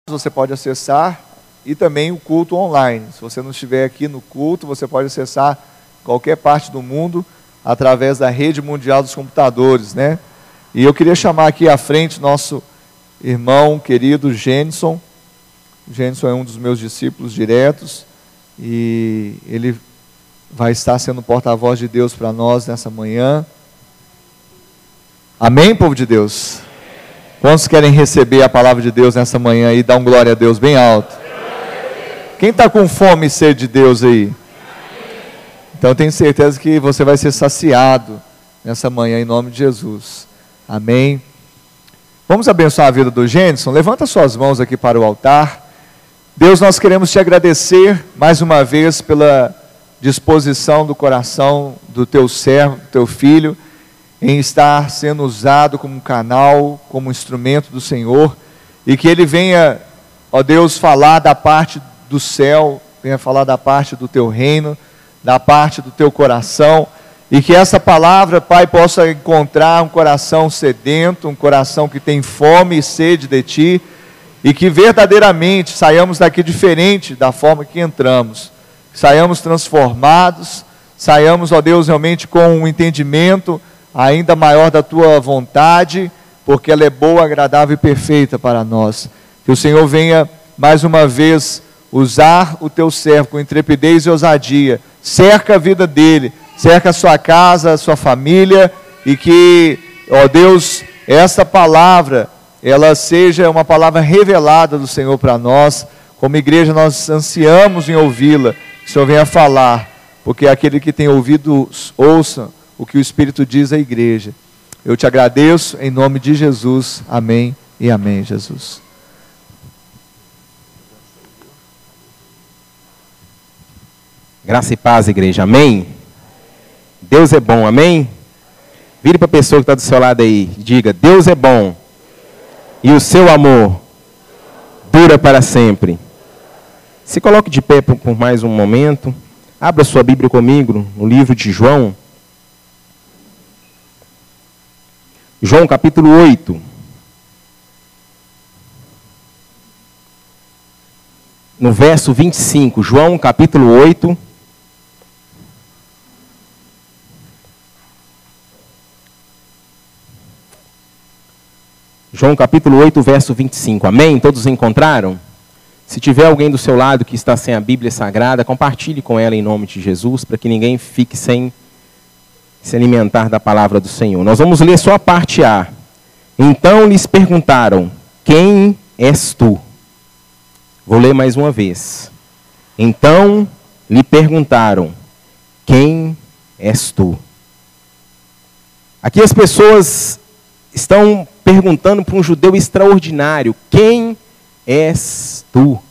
você pode acessar, e também o culto online. Se você não estiver aqui no culto, você pode acessar qualquer parte do mundo através da rede mundial dos computadores, né? E eu queria chamar aqui à frente nosso irmão querido Gênison. O Gênison é um dos meus discípulos diretos e ele vai estar sendo porta-voz de Deus para nós nessa manhã. Amém, povo de Deus? Quantos querem receber a palavra de Deus nessa manhã e dar um glória a Deus bem alto? Quem está com fome e sede de Deus aí? Então eu tenho certeza que você vai ser saciado nessa manhã em nome de Jesus. Amém? Vamos abençoar a vida do Gênison? Levanta suas mãos aqui para o altar. Deus, nós queremos te agradecer mais uma vez pela disposição do coração do teu servo, do teu filho, em estar sendo usado como canal, como instrumento do Senhor, e que ele venha, ó Deus, falar da parte do céu, venha falar da parte do teu reino, da parte do teu coração, e que essa palavra, Pai, possa encontrar um coração sedento, um coração que tem fome e sede de Ti, e que verdadeiramente saiamos daqui diferente da forma que entramos, saiamos transformados, saiamos, ó Deus, realmente com um entendimento ainda maior da Tua vontade, porque ela é boa, agradável e perfeita para nós. Que o Senhor venha mais uma vez usar o Teu servo com intrepidez e ousadia, cerca a vida dele, cerca a sua casa, a sua família, e que, ó Deus, essa palavra, ela seja uma palavra revelada do Senhor para nós. Como igreja nós ansiamos em ouvi-la, que o Senhor venha falar, porque aquele que tem ouvidos, ouça o que o Espírito diz à igreja. Eu te agradeço em nome de Jesus, amém e amém, Jesus. Graça e paz, igreja, amém? Deus é bom, amém? Vire para a pessoa que está do seu lado aí, diga: Deus é bom, e o seu amor dura para sempre. Se coloque de pé por mais um momento, abra sua Bíblia comigo, no livro de João. João capítulo 8. No verso 25, João capítulo 8. João capítulo 8, verso 25. Amém? Todos encontraram? Se tiver alguém do seu lado que está sem a Bíblia Sagrada, compartilhe com ela em nome de Jesus, para que ninguém fique sem se alimentar da palavra do Senhor. Nós vamos ler só a parte A. Então lhes perguntaram: quem és tu? Vou ler mais uma vez. Então lhe perguntaram: quem és tu? Aqui as pessoas estão perguntando para um judeu extraordinário: quem és tu?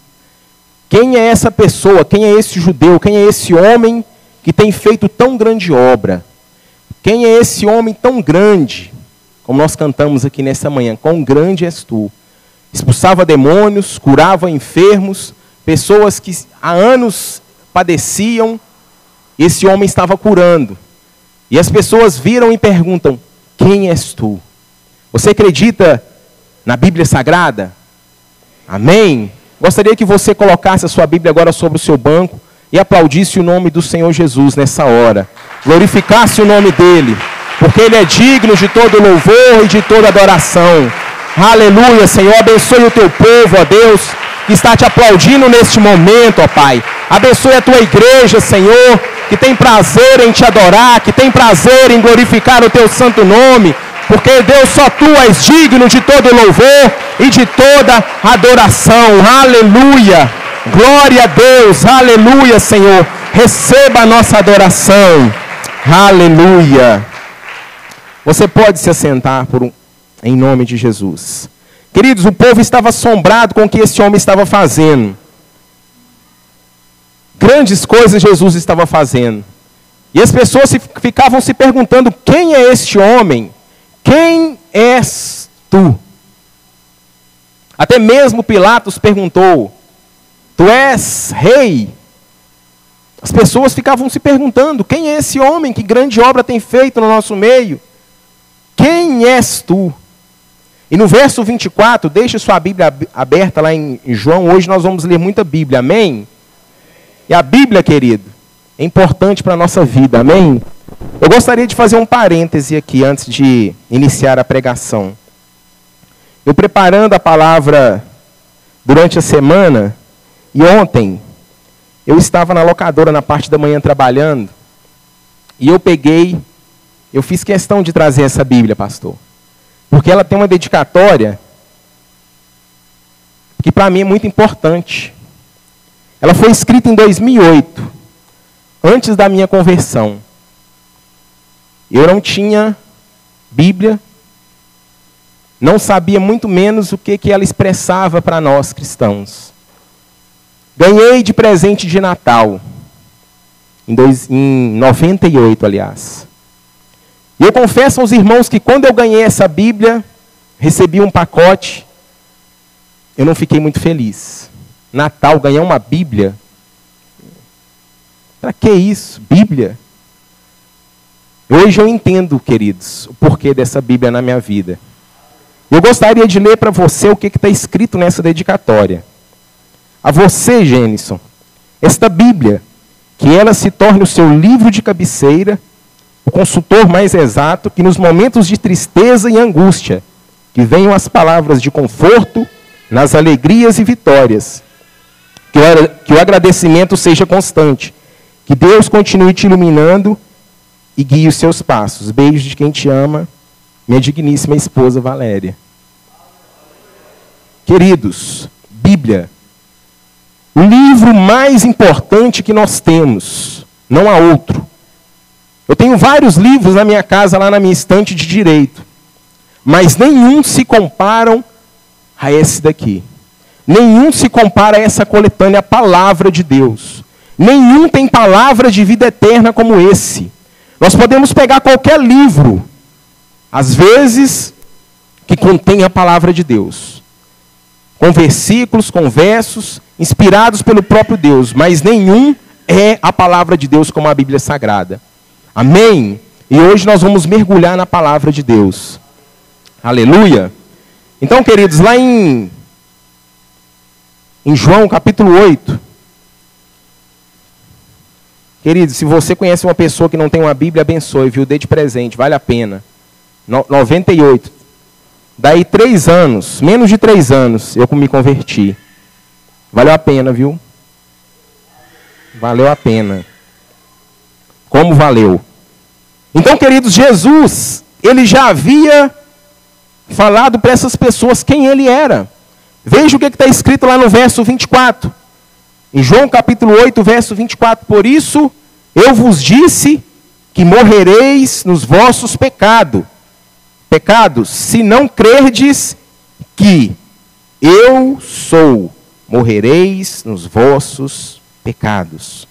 Quem é essa pessoa? Quem é esse judeu? Quem é esse homem que tem feito tão grande obra? Quem é esse homem tão grande? Como nós cantamos aqui nessa manhã: quão grande és tu? Expulsava demônios, curava enfermos, pessoas que há anos padeciam, esse homem estava curando. E as pessoas viram e perguntam: quem és tu? Você acredita na Bíblia Sagrada? Amém? Gostaria que você colocasse a sua Bíblia agora sobre o seu banco e aplaudisse o nome do Senhor Jesus nessa hora. Glorificasse o nome dEle, porque Ele é digno de todo louvor e de toda adoração. Aleluia, Senhor. Abençoe o Teu povo, ó Deus, que está Te aplaudindo neste momento, ó Pai. Abençoe a Tua igreja, Senhor, que tem prazer em Te adorar, que tem prazer em glorificar o Teu santo nome, porque, Deus, só Tu és digno de todo louvor e de toda adoração. Aleluia. Glória a Deus. Aleluia, Senhor. Receba a nossa adoração. Aleluia. Você pode se assentar em nome de Jesus. Queridos, o povo estava assombrado com o que esse homem estava fazendo. Grandes coisas Jesus estava fazendo. E as pessoas ficavam se perguntando: quem é este homem? Quem és tu? Até mesmo Pilatos perguntou: tu és rei? As pessoas ficavam se perguntando: quem é esse homem? Que grande obra tem feito no nosso meio? Quem és tu? E no verso 24, deixe sua Bíblia aberta lá em João. Hoje nós vamos ler muita Bíblia, amém? E a Bíblia, querido, é importante para a nossa vida, amém? Eu gostaria de fazer um parêntese aqui antes de iniciar a pregação. Eu preparando a palavra durante a semana, e ontem eu estava na locadora na parte da manhã trabalhando, e eu fiz questão de trazer essa Bíblia, pastor, porque ela tem uma dedicatória que para mim é muito importante. Ela foi escrita em 2008, antes da minha conversão. Eu não tinha Bíblia, não sabia muito menos o que ela expressava para nós cristãos. Ganhei de presente de Natal, em 98, aliás. E eu confesso aos irmãos que quando eu ganhei essa Bíblia, recebi um pacote, eu não fiquei muito feliz. Natal, ganhar uma Bíblia? Para que isso? Bíblia? Hoje eu entendo, queridos, o porquê dessa Bíblia na minha vida. Eu gostaria de ler para você o que está escrito nessa dedicatória. A você, Gênison, esta Bíblia, que ela se torne o seu livro de cabeceira, o consultor mais exato, que nos momentos de tristeza e angústia, que venham as palavras de conforto, nas alegrias e vitórias, que o agradecimento seja constante, que Deus continue te iluminando e guie os seus passos. Beijos de quem te ama, minha digníssima esposa Valéria. Queridos, Bíblia, o livro mais importante que nós temos, não há outro. Eu tenho vários livros na minha casa, lá na minha estante de direito, mas nenhum se comparam a esse daqui. Nenhum se compara a essa coletânea, a palavra de Deus. Nenhum tem palavra de vida eterna como esse. Nós podemos pegar qualquer livro, às vezes, que contém a palavra de Deus, com versículos, com versos, inspirados pelo próprio Deus, mas nenhum é a palavra de Deus como a Bíblia Sagrada. Amém? E hoje nós vamos mergulhar na palavra de Deus. Aleluia! Então, queridos, lá em João capítulo 8, queridos, se você conhece uma pessoa que não tem uma Bíblia, abençoe, viu? Dê de presente, vale a pena. 98. Daí 3 anos, menos de 3 anos, eu me converti. Valeu a pena, viu? Valeu a pena. Como valeu? Então, queridos, Jesus, ele já havia falado para essas pessoas quem ele era. Veja o que está escrito lá no verso 24. Em João capítulo 8, verso 24. Por isso eu vos disse que morrereis nos vossos pecados, se não crerdes que eu sou, morrereis nos vossos pecados.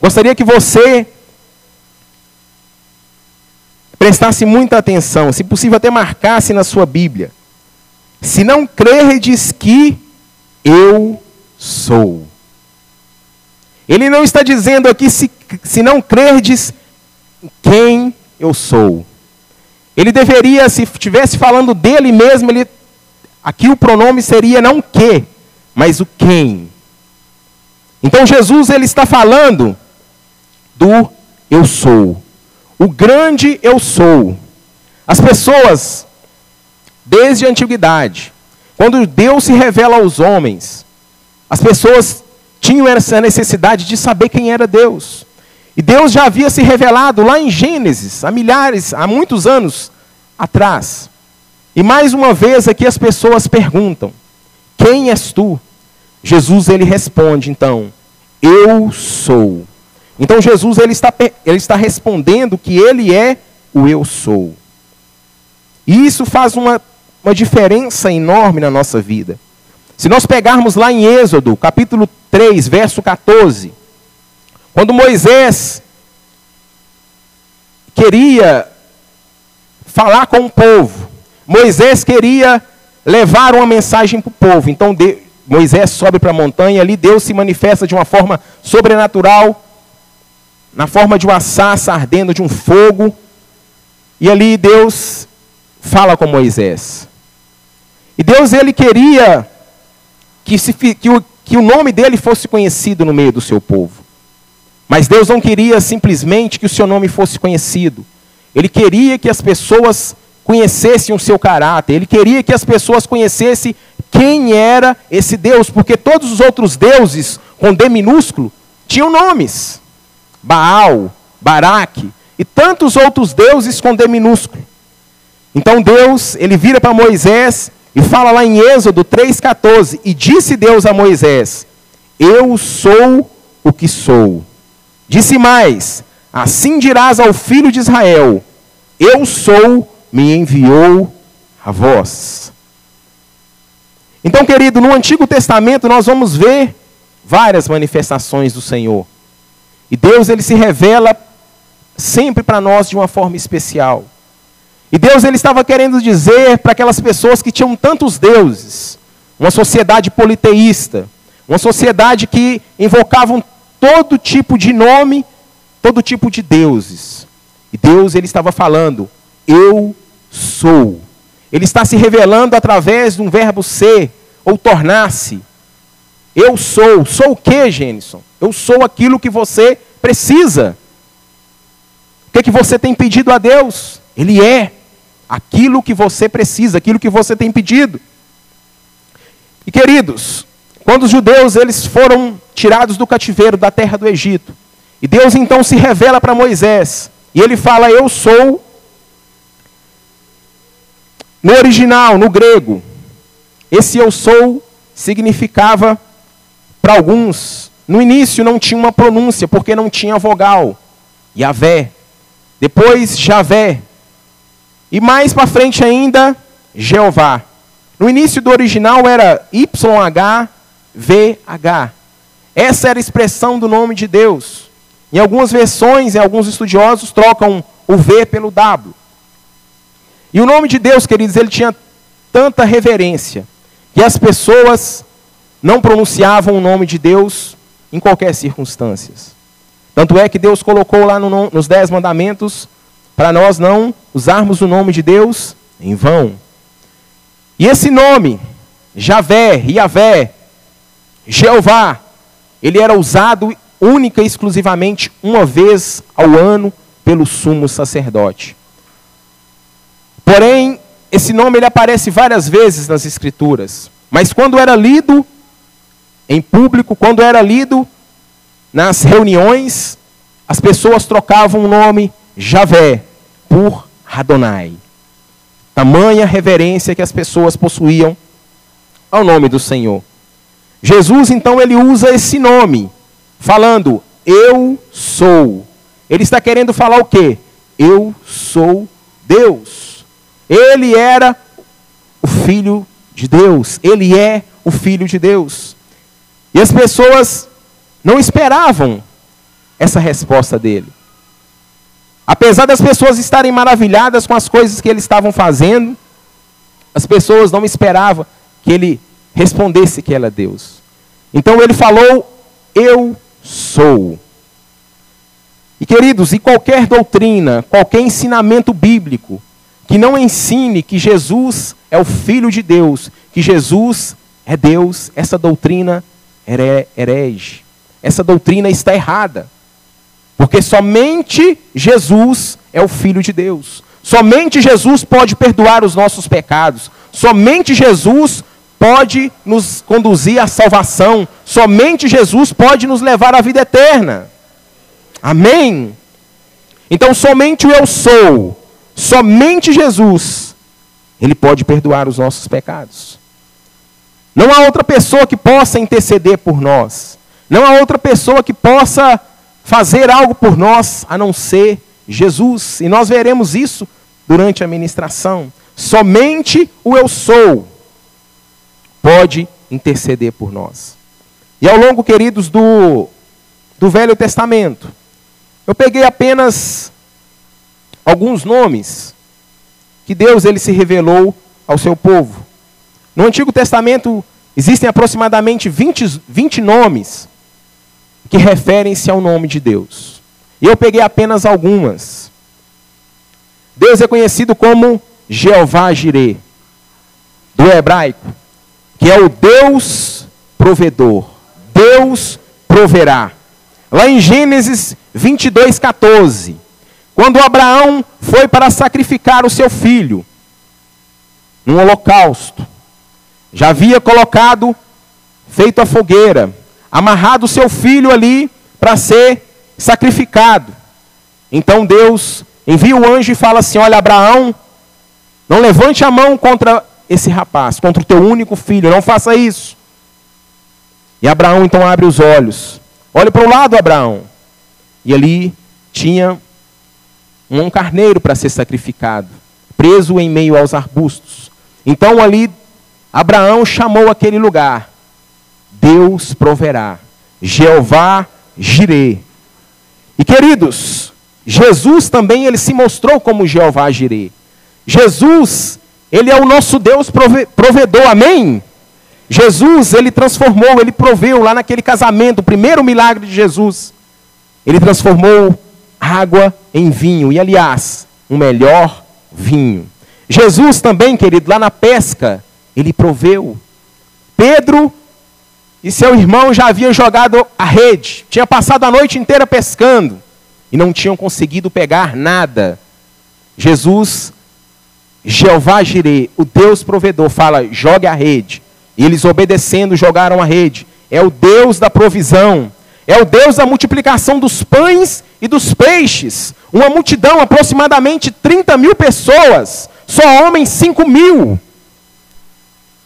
Gostaria que você prestasse muita atenção, se possível até marcasse na sua Bíblia. Se não crerdes que eu sou. Ele não está dizendo aqui se não crerdes quem eu sou. Ele deveria, se estivesse falando dele mesmo, aqui o pronome seria não que, mas o quem. Então Jesus, ele está falando do eu sou. O grande eu sou. As pessoas, desde a antiguidade, quando Deus se revela aos homens, as pessoas tinham essa necessidade de saber quem era Deus. E Deus já havia se revelado lá em Gênesis, há muitos anos atrás. E mais uma vez aqui as pessoas perguntam, quem és tu? Jesus, ele responde, então, eu sou. Então Jesus, ele está respondendo que ele é o eu sou. E isso faz uma diferença enorme na nossa vida. Se nós pegarmos lá em Êxodo, capítulo 3, verso 14, quando Moisés queria falar com o povo, Moisés queria levar uma mensagem para o povo. Então Moisés sobe para a montanha, ali Deus se manifesta de uma forma sobrenatural, na forma de uma sarça ardendo, de um fogo, e ali Deus fala com Moisés. E Deus, ele queria que o nome dele fosse conhecido no meio do seu povo. Mas Deus não queria simplesmente que o seu nome fosse conhecido. Ele queria que as pessoas conhecessem o seu caráter. Ele queria que as pessoas conhecessem quem era esse Deus. Porque todos os outros deuses, com D minúsculo, tinham nomes. Baal, Baraque e tantos outros deuses com D minúsculo. Então Deus, ele vira para Moisés e fala lá em Êxodo 3,14. E disse Deus a Moisés: eu sou o que sou. Disse mais: assim dirás ao filho de Israel: eu sou, me enviou a vós. Então, querido, no Antigo Testamento nós vamos ver várias manifestações do Senhor. E Deus, ele se revela sempre para nós de uma forma especial. E Deus, ele estava querendo dizer para aquelas pessoas que tinham tantos deuses, uma sociedade politeísta, uma sociedade que invocavam todo tipo de nome, todo tipo de deuses. E Deus, ele estava falando: eu sou. Ele está se revelando através de um verbo ser, ou tornar-se. Eu sou. Sou o que, Gênison? Eu sou aquilo que você precisa. O que você tem pedido a Deus? Ele é aquilo que você precisa, aquilo que você tem pedido. E queridos, quando os judeus eles foram tirados do cativeiro da terra do Egito, e Deus então se revela para Moisés, e ele fala: eu sou. No original, no grego, esse eu sou significava, para alguns, no início não tinha uma pronúncia, porque não tinha vogal, Yavé. Depois, Javé. E mais para frente ainda, Jeová. No início do original era YHVH. Essa era a expressão do nome de Deus. Em algumas versões, em alguns estudiosos, trocam o V pelo W. E o nome de Deus, queridos, ele tinha tanta reverência, que as pessoas não pronunciavam o nome de Deus em qualquer circunstância. Tanto é que Deus colocou lá nos 10 mandamentos, para nós não usarmos o nome de Deus em vão. E esse nome, Javé, Yavé, Jeová, ele era usado única e exclusivamente uma vez ao ano pelo sumo sacerdote. Porém, esse nome ele aparece várias vezes nas Escrituras. Mas quando era lido em público, quando era lido nas reuniões, as pessoas trocavam o nome Javé por Adonai. Tamanha reverência que as pessoas possuíam ao nome do Senhor. Jesus, então, ele usa esse nome, falando: eu sou. Ele está querendo falar o quê? Eu sou Deus. Ele era o Filho de Deus. Ele é o Filho de Deus. E as pessoas não esperavam essa resposta dele. Apesar das pessoas estarem maravilhadas com as coisas que eles estavam fazendo, as pessoas não esperavam que ele respondesse que ele é Deus. Então ele falou: eu sou. E queridos, e qualquer doutrina, qualquer ensinamento bíblico que não ensine que Jesus é o Filho de Deus, que Jesus é Deus, essa doutrina é herege. Essa doutrina está errada. Porque somente Jesus é o Filho de Deus. Somente Jesus pode perdoar os nossos pecados. Somente Jesus pode nos conduzir à salvação. Somente Jesus pode nos levar à vida eterna. Amém? Então somente o eu sou, somente Jesus, ele pode perdoar os nossos pecados. Não há outra pessoa que possa interceder por nós. Não há outra pessoa que possa fazer algo por nós, a não ser Jesus. E nós veremos isso durante a ministração. Somente o eu sou pode interceder por nós. E ao longo, queridos, do Velho Testamento, eu peguei apenas alguns nomes que Deus ele se revelou ao seu povo. No Antigo Testamento existem aproximadamente 20 nomes que referem-se ao nome de Deus. E eu peguei apenas algumas. Deus é conhecido como Jeová Jireh. do hebraico, que é o Deus provedor. Deus proverá. Lá em Gênesis 22:14, quando Abraão foi para sacrificar o seu filho num holocausto, já havia feito a fogueira, amarrado o seu filho ali para ser sacrificado. Então Deus envia o anjo e fala assim: olha, Abraão, não levante a mão contra esse rapaz, contra o teu único filho, não faça isso. E Abraão então abre os olhos. Olha para o lado, Abraão. E ali tinha um carneiro para ser sacrificado, preso em meio aos arbustos. Então ali Abraão chamou aquele lugar: Deus proverá, Jeová Jirê. E queridos, Jesus também ele se mostrou como Jeová Jirê. Jesus, ele é o nosso Deus provedor, amém? Jesus, ele transformou, ele proveu lá naquele casamento, o primeiro milagre de Jesus. Ele transformou água em vinho, e aliás, um melhor vinho. Jesus também, querido, lá na pesca, ele proveu. Pedro e seu irmão já haviam jogado a rede, tinha passado a noite inteira pescando, e não tinham conseguido pegar nada. Jesus, Jeová Jirê, o Deus provedor, fala: jogue a rede. E eles, obedecendo, jogaram a rede. É o Deus da provisão. É o Deus da multiplicação dos pães e dos peixes. Uma multidão, aproximadamente 30.000 pessoas. Só homens 5.000.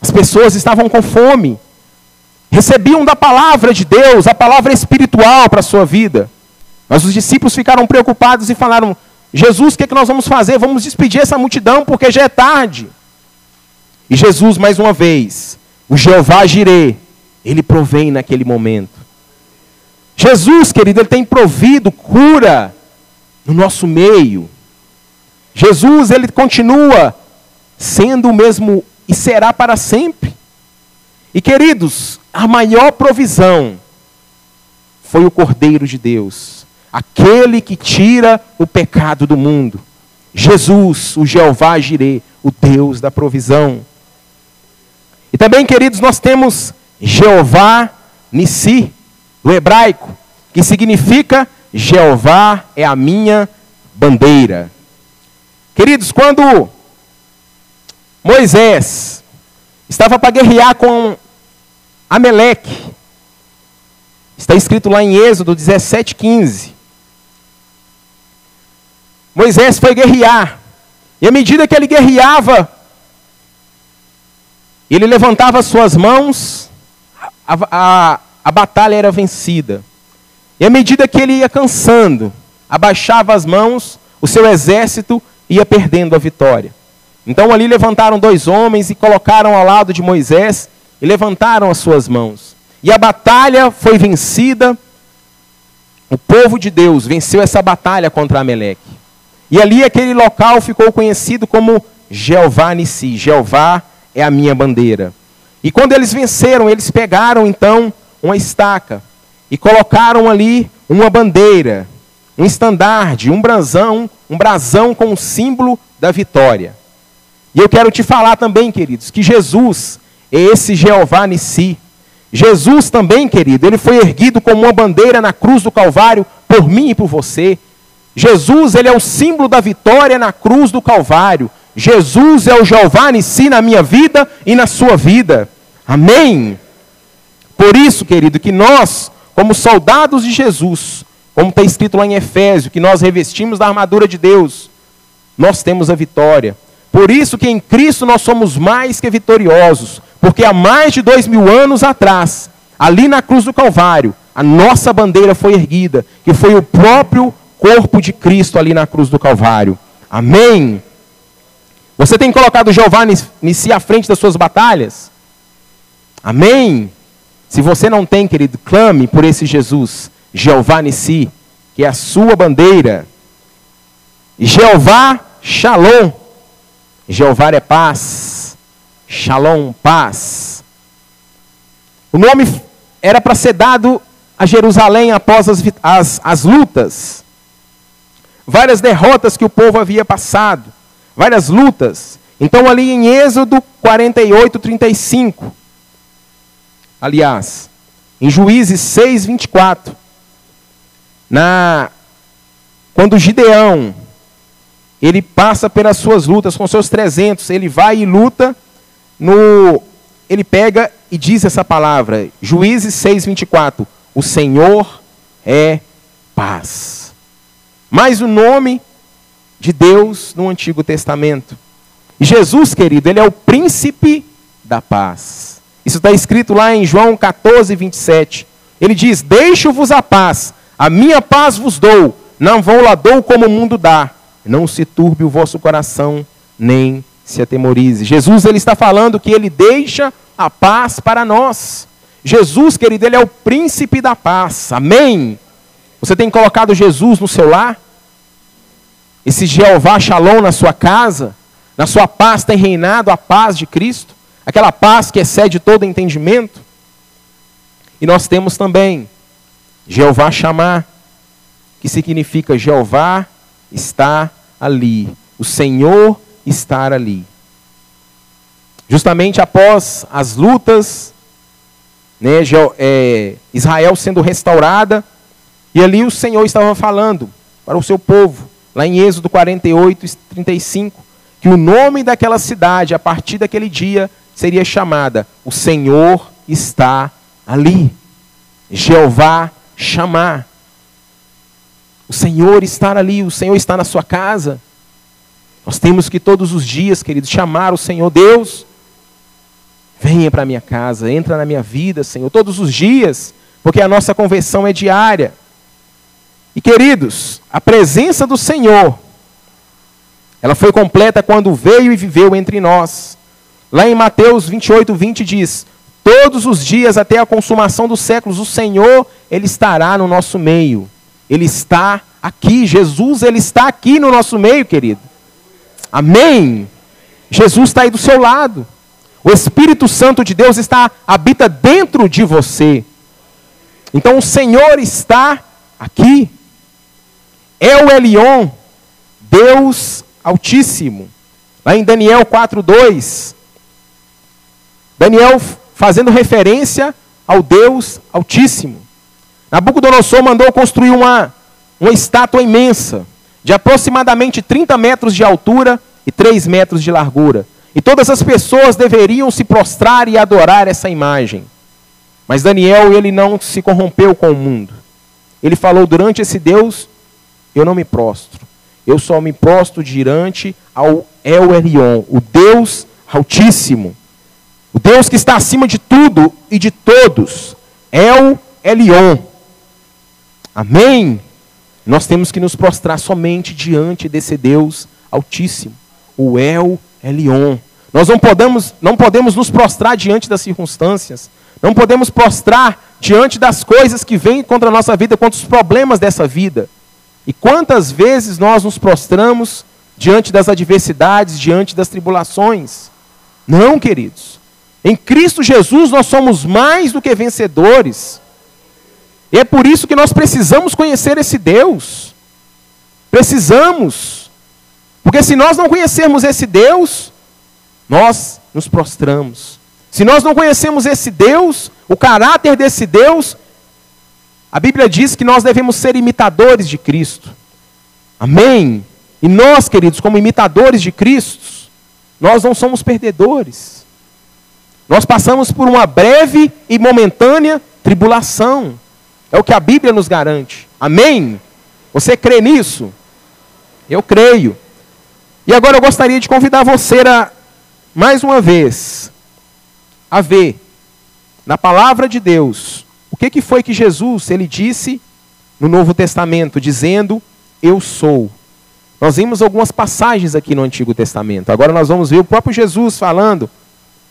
As pessoas estavam com fome. Recebiam da palavra de Deus, a palavra espiritual para a sua vida. Mas os discípulos ficaram preocupados e falaram: Jesus, o que é que nós vamos fazer? Vamos despedir essa multidão porque já é tarde. E Jesus, mais uma vez, o Jeová Jirê, ele provém naquele momento. Jesus, querido, ele tem provido cura no nosso meio. Jesus, ele continua sendo o mesmo e será para sempre. E queridos, a maior provisão foi o Cordeiro de Deus, aquele que tira o pecado do mundo. Jesus, o Jeová Jirê, o Deus da provisão. E também, queridos, nós temos Jeová Nissi, do hebraico, que significa Jeová é a minha bandeira. Queridos, quando Moisés estava para guerrear com Ameleque, está escrito lá em Êxodo 17:15. Moisés foi guerrear, e à medida que ele guerreava, ele levantava as suas mãos, a batalha era vencida. E à medida que ele ia cansando, abaixava as mãos, o seu exército ia perdendo a vitória. Então ali levantaram 2 homens e colocaram ao lado de Moisés e levantaram as suas mãos. E a batalha foi vencida. O povo de Deus venceu essa batalha contra Ameleque. E ali aquele local ficou conhecido como Jeová Nissi. Jeová é a minha bandeira. E quando eles venceram, eles pegaram então uma estaca e colocaram ali uma bandeira, um estandarte, um brasão com o símbolo da vitória. E eu quero te falar também, queridos, que Jesus é esse Jeová Nissi. Jesus também, querido, ele foi erguido como uma bandeira na cruz do Calvário por mim e por você. Jesus, ele é o símbolo da vitória na cruz do Calvário. Jesus é o Jeová Nissi na minha vida e na sua vida. Amém? Por isso, querido, que nós, como soldados de Jesus, como está escrito lá em Efésios, que nós revestimos da armadura de Deus, nós temos a vitória. Por isso que em Cristo nós somos mais que vitoriosos, porque há mais de 2000 anos atrás, ali na cruz do Calvário, a nossa bandeira foi erguida, que foi o próprio corpo de Cristo ali na cruz do Calvário. Amém? Você tem colocado o Jeová Nissi à frente das suas batalhas? Amém? Se você não tem, querido, clame por esse Jesus, Jeová Nissi, que é a sua bandeira. Jeová Shalom. Jeová é paz. Shalom, paz. O nome era para ser dado a Jerusalém após as lutas. Várias derrotas que o povo havia passado. Várias lutas. Então ali em Êxodo 48, 35, aliás, em Juízes 6, 24, quando Gideão, ele passa pelas suas lutas com seus 300, ele vai e luta, ele pega e diz essa palavra, Juízes 6, 24, o Senhor é paz. Mais o nome de Deus no Antigo Testamento. E Jesus, querido, ele é o príncipe da paz. Isso está escrito lá em João 14, 27. Ele diz, deixo-vos a paz, a minha paz vos dou, não vou lá dou como o mundo dá. Não se turbe o vosso coração, nem se atemorize. Jesus, ele está falando que ele deixa a paz para nós. Jesus, querido, ele é o príncipe da paz. Amém? Você tem colocado Jesus no seu lar? Esse Jeová Shalom na sua casa? Na sua paz tem reinado a paz de Cristo? Aquela paz que excede todo entendimento? E nós temos também Jeová Shammah, que significa Jeová está ali. O Senhor estar ali. Justamente após as lutas, né, Israel sendo restaurada, e ali o Senhor estava falando para o seu povo, lá em Êxodo 48, 35, que o nome daquela cidade, a partir daquele dia, seria chamada, o Senhor está ali. Jeová Shammah. O Senhor está ali, o Senhor está na sua casa. Nós temos que todos os dias, queridos, chamar o Senhor. Deus, venha para a minha casa, entra na minha vida, Senhor, todos os dias, porque a nossa conversão é diária. E queridos, a presença do Senhor, ela foi completa quando veio e viveu entre nós. Lá em Mateus 28, 20 diz, todos os dias até a consumação dos séculos, o Senhor, ele estará no nosso meio. Ele está aqui, Jesus, ele está aqui no nosso meio, querido. Amém? Jesus está aí do seu lado. O Espírito Santo de Deus habita dentro de você. Então o Senhor está aqui. El Elyon, Deus Altíssimo. Lá em Daniel 4:2, Daniel fazendo referência ao Deus Altíssimo. Nabucodonosor mandou construir uma estátua imensa, de aproximadamente 30 metros de altura e 3 metros de largura. E todas as pessoas deveriam se prostrar e adorar essa imagem. Mas Daniel, ele não se corrompeu com o mundo. Ele falou, durante esse Deus, eu não me prostro. Eu só me prostro diante ao El Elyon, o Deus Altíssimo. O Deus que está acima de tudo e de todos. El Elyon. Amém? Nós temos que nos prostrar somente diante desse Deus Altíssimo. O El Elyon. Nós não podemos nos prostrar diante das circunstâncias. Não podemos prostrar diante das coisas que vêm contra a nossa vida, contra os problemas dessa vida. E quantas vezes nós nos prostramos diante das adversidades, diante das tribulações? Não, queridos. Em Cristo Jesus nós somos mais do que vencedores. E é por isso que nós precisamos conhecer esse Deus. Precisamos. Porque se nós não conhecermos esse Deus, nós nos prostramos. Se nós não conhecemos esse Deus, o caráter desse Deus, a Bíblia diz que nós devemos ser imitadores de Cristo. Amém? E nós, queridos, como imitadores de Cristo, nós não somos perdedores. Nós passamos por uma breve e momentânea tribulação. É o que a Bíblia nos garante. Amém? Você crê nisso? Eu creio. E agora eu gostaria de convidar você a, mais uma vez, a ver na palavra de Deus o que foi que Jesus ele disse no Novo Testamento, dizendo, eu sou. Nós vimos algumas passagens aqui no Antigo Testamento. Agora nós vamos ver o próprio Jesus falando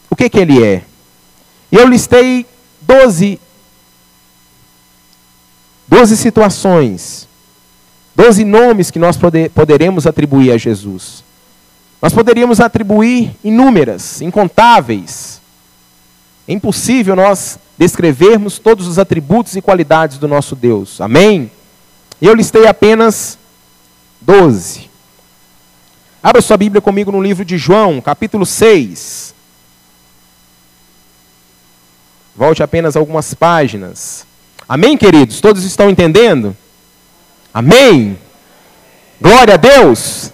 o que ele é. E eu listei 12 situações, 12 nomes que nós poderemos atribuir a Jesus. Nós poderíamos atribuir inúmeras, incontáveis. É impossível nós descrevermos todos os atributos e qualidades do nosso Deus. Amém? Eu listei apenas 12. Abra sua Bíblia comigo no livro de João, capítulo 6. Volte apenas algumas páginas. Amém, queridos? Todos estão entendendo? Amém? Glória a Deus!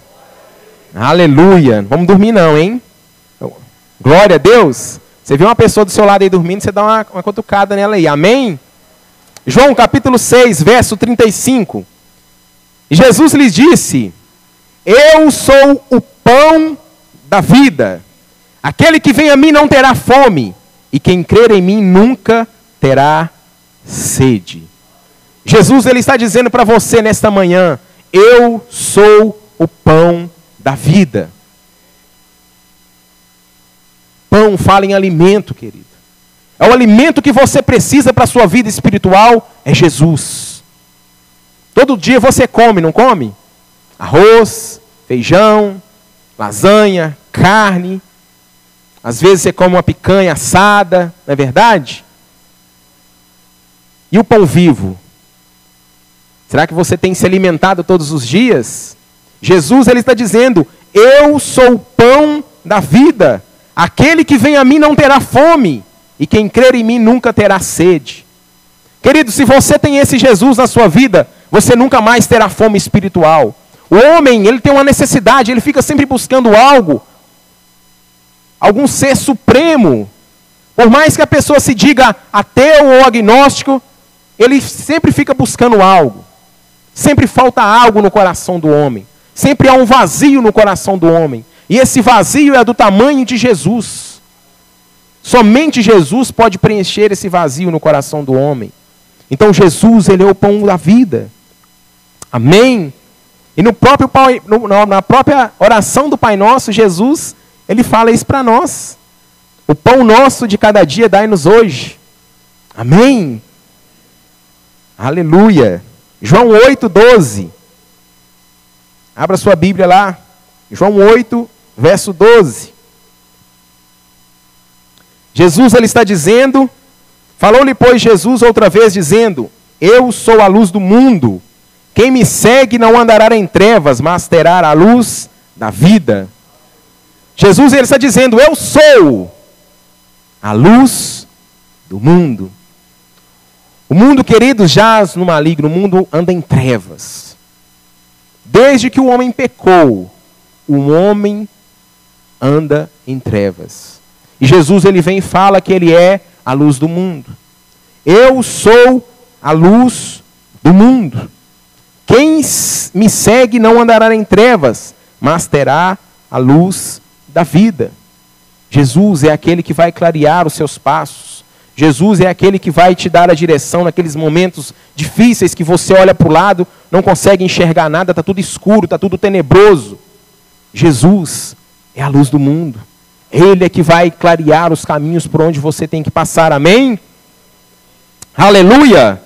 Aleluia! Não vamos dormir não, hein? Glória a Deus! Você vê uma pessoa do seu lado aí dormindo, você dá uma cutucada nela aí. Amém? João capítulo 6, verso 35. E Jesus lhes disse: eu sou o pão da vida. Aquele que vem a mim não terá fome, e quem crer em mim nunca terá sede. Jesus ele está dizendo para você nesta manhã: eu sou o pão da vida. Pão fala em alimento, querido. É o alimento que você precisa para a sua vida espiritual, é Jesus. Todo dia você come, não come? Arroz, feijão, lasanha, carne. Às vezes você come uma picanha assada, não é verdade? E o pão vivo? Será que você tem se alimentado todos os dias? Jesus ele está dizendo: eu sou o pão da vida. Aquele que vem a mim não terá fome, e quem crer em mim nunca terá sede. Querido, se você tem esse Jesus na sua vida, você nunca mais terá fome espiritual. O homem, ele tem uma necessidade, ele fica sempre buscando algo, algum ser supremo. Por mais que a pessoa se diga ateu ou agnóstico, ele sempre fica buscando algo. Sempre falta algo no coração do homem. Sempre há um vazio no coração do homem. E esse vazio é do tamanho de Jesus. Somente Jesus pode preencher esse vazio no coração do homem. Então Jesus, ele é o pão da vida. Amém? E na própria oração do Pai Nosso, Jesus, ele fala isso para nós. O pão nosso de cada dia dai-nos hoje. Amém? Aleluia. João 8:12. Abra sua Bíblia lá. João 8, verso 12. Jesus ele está dizendo, falou-lhe pois Jesus outra vez dizendo: eu sou a luz do mundo. Quem me segue não andará em trevas, mas terá a luz da vida. Jesus ele está dizendo: eu sou a luz do mundo. O mundo, querido, jaz no maligno, o mundo anda em trevas. Desde que o homem pecou, o homem anda em trevas. E Jesus ele vem e fala que ele é a luz do mundo. Eu sou a luz do mundo. Quem me segue não andará em trevas, mas terá a luz da vida. Jesus é aquele que vai clarear os seus passos. Jesus é aquele que vai te dar a direção naqueles momentos difíceis que você olha para o lado, não consegue enxergar nada, está tudo escuro, está tudo tenebroso. Jesus é a luz do mundo. Ele é que vai clarear os caminhos por onde você tem que passar. Amém? Aleluia!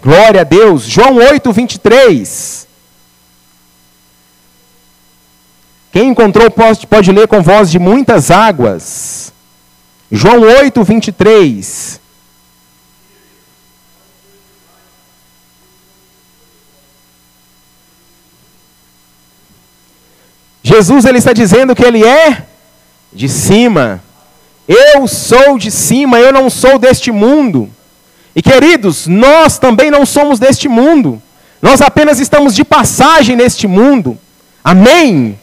Glória a Deus. João 8, 23. Quem encontrou pode ler com voz de muitas águas. João 8, 23. Jesus ele está dizendo que ele é de cima. Eu sou de cima, eu não sou deste mundo. E queridos, nós também não somos deste mundo. Nós apenas estamos de passagem neste mundo. Amém?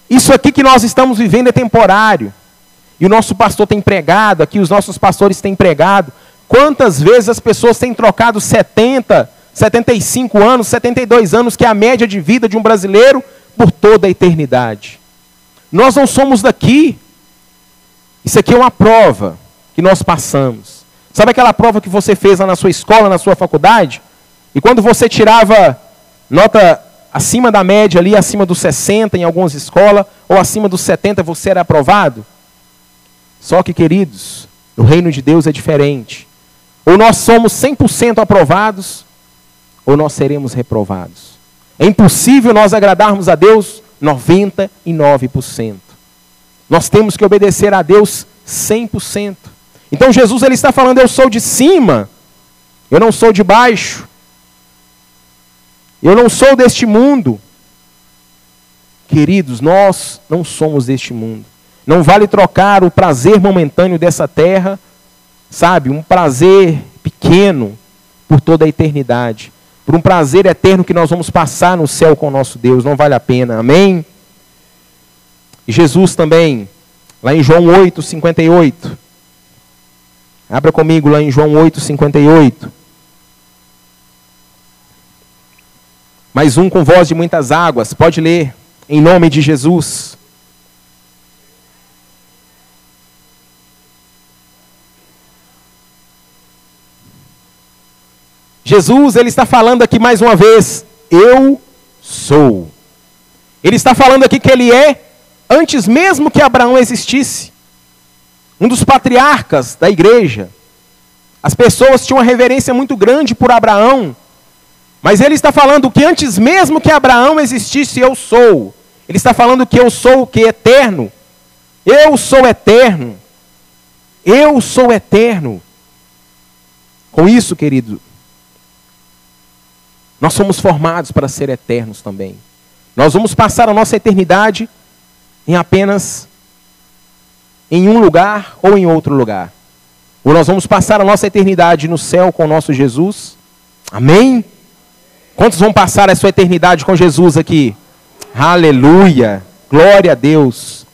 Isso aqui que nós estamos vivendo é temporário. E o nosso pastor tem pregado aqui, os nossos pastores têm pregado. Quantas vezes as pessoas têm trocado 70, 75 anos, 72 anos, que é a média de vida de um brasileiro, por toda a eternidade. Nós não somos daqui. Isso aqui é uma prova que nós passamos. Sabe aquela prova que você fez lá na sua escola, na sua faculdade? E quando você tirava nota acima da média ali, acima dos 60 em algumas escolas, ou acima dos 70, você era aprovado? Só que, queridos, o reino de Deus é diferente. Ou nós somos 100% aprovados, ou nós seremos reprovados. É impossível nós agradarmos a Deus 99%. Nós temos que obedecer a Deus 100%. Então Jesus ele está falando: eu sou de cima, eu não sou de baixo. Eu não sou deste mundo. Queridos, nós não somos deste mundo. Não vale trocar o prazer momentâneo dessa terra, sabe, um prazer pequeno, por toda a eternidade, por um prazer eterno que nós vamos passar no céu com o nosso Deus. Não vale a pena, amém? E Jesus também, lá em João 8:58. Abra comigo lá em João 8:58. Mais um com voz de muitas águas, pode ler, em nome de Jesus. Jesus, ele está falando aqui mais uma vez, eu sou. Ele está falando aqui que ele é, antes mesmo que Abraão existisse, um dos patriarcas da igreja. As pessoas tinham uma reverência muito grande por Abraão, mas ele está falando que antes mesmo que Abraão existisse, eu sou. Ele está falando que eu sou o que? Eterno. Eu sou eterno. Eu sou eterno. Com isso, querido, nós somos formados para ser eternos também. Nós vamos passar a nossa eternidade em apenas em um lugar ou em outro lugar. Ou nós vamos passar a nossa eternidade no céu com o nosso Jesus. Amém? Quantos vão passar a sua eternidade com Jesus aqui? Aleluia! Glória a Deus!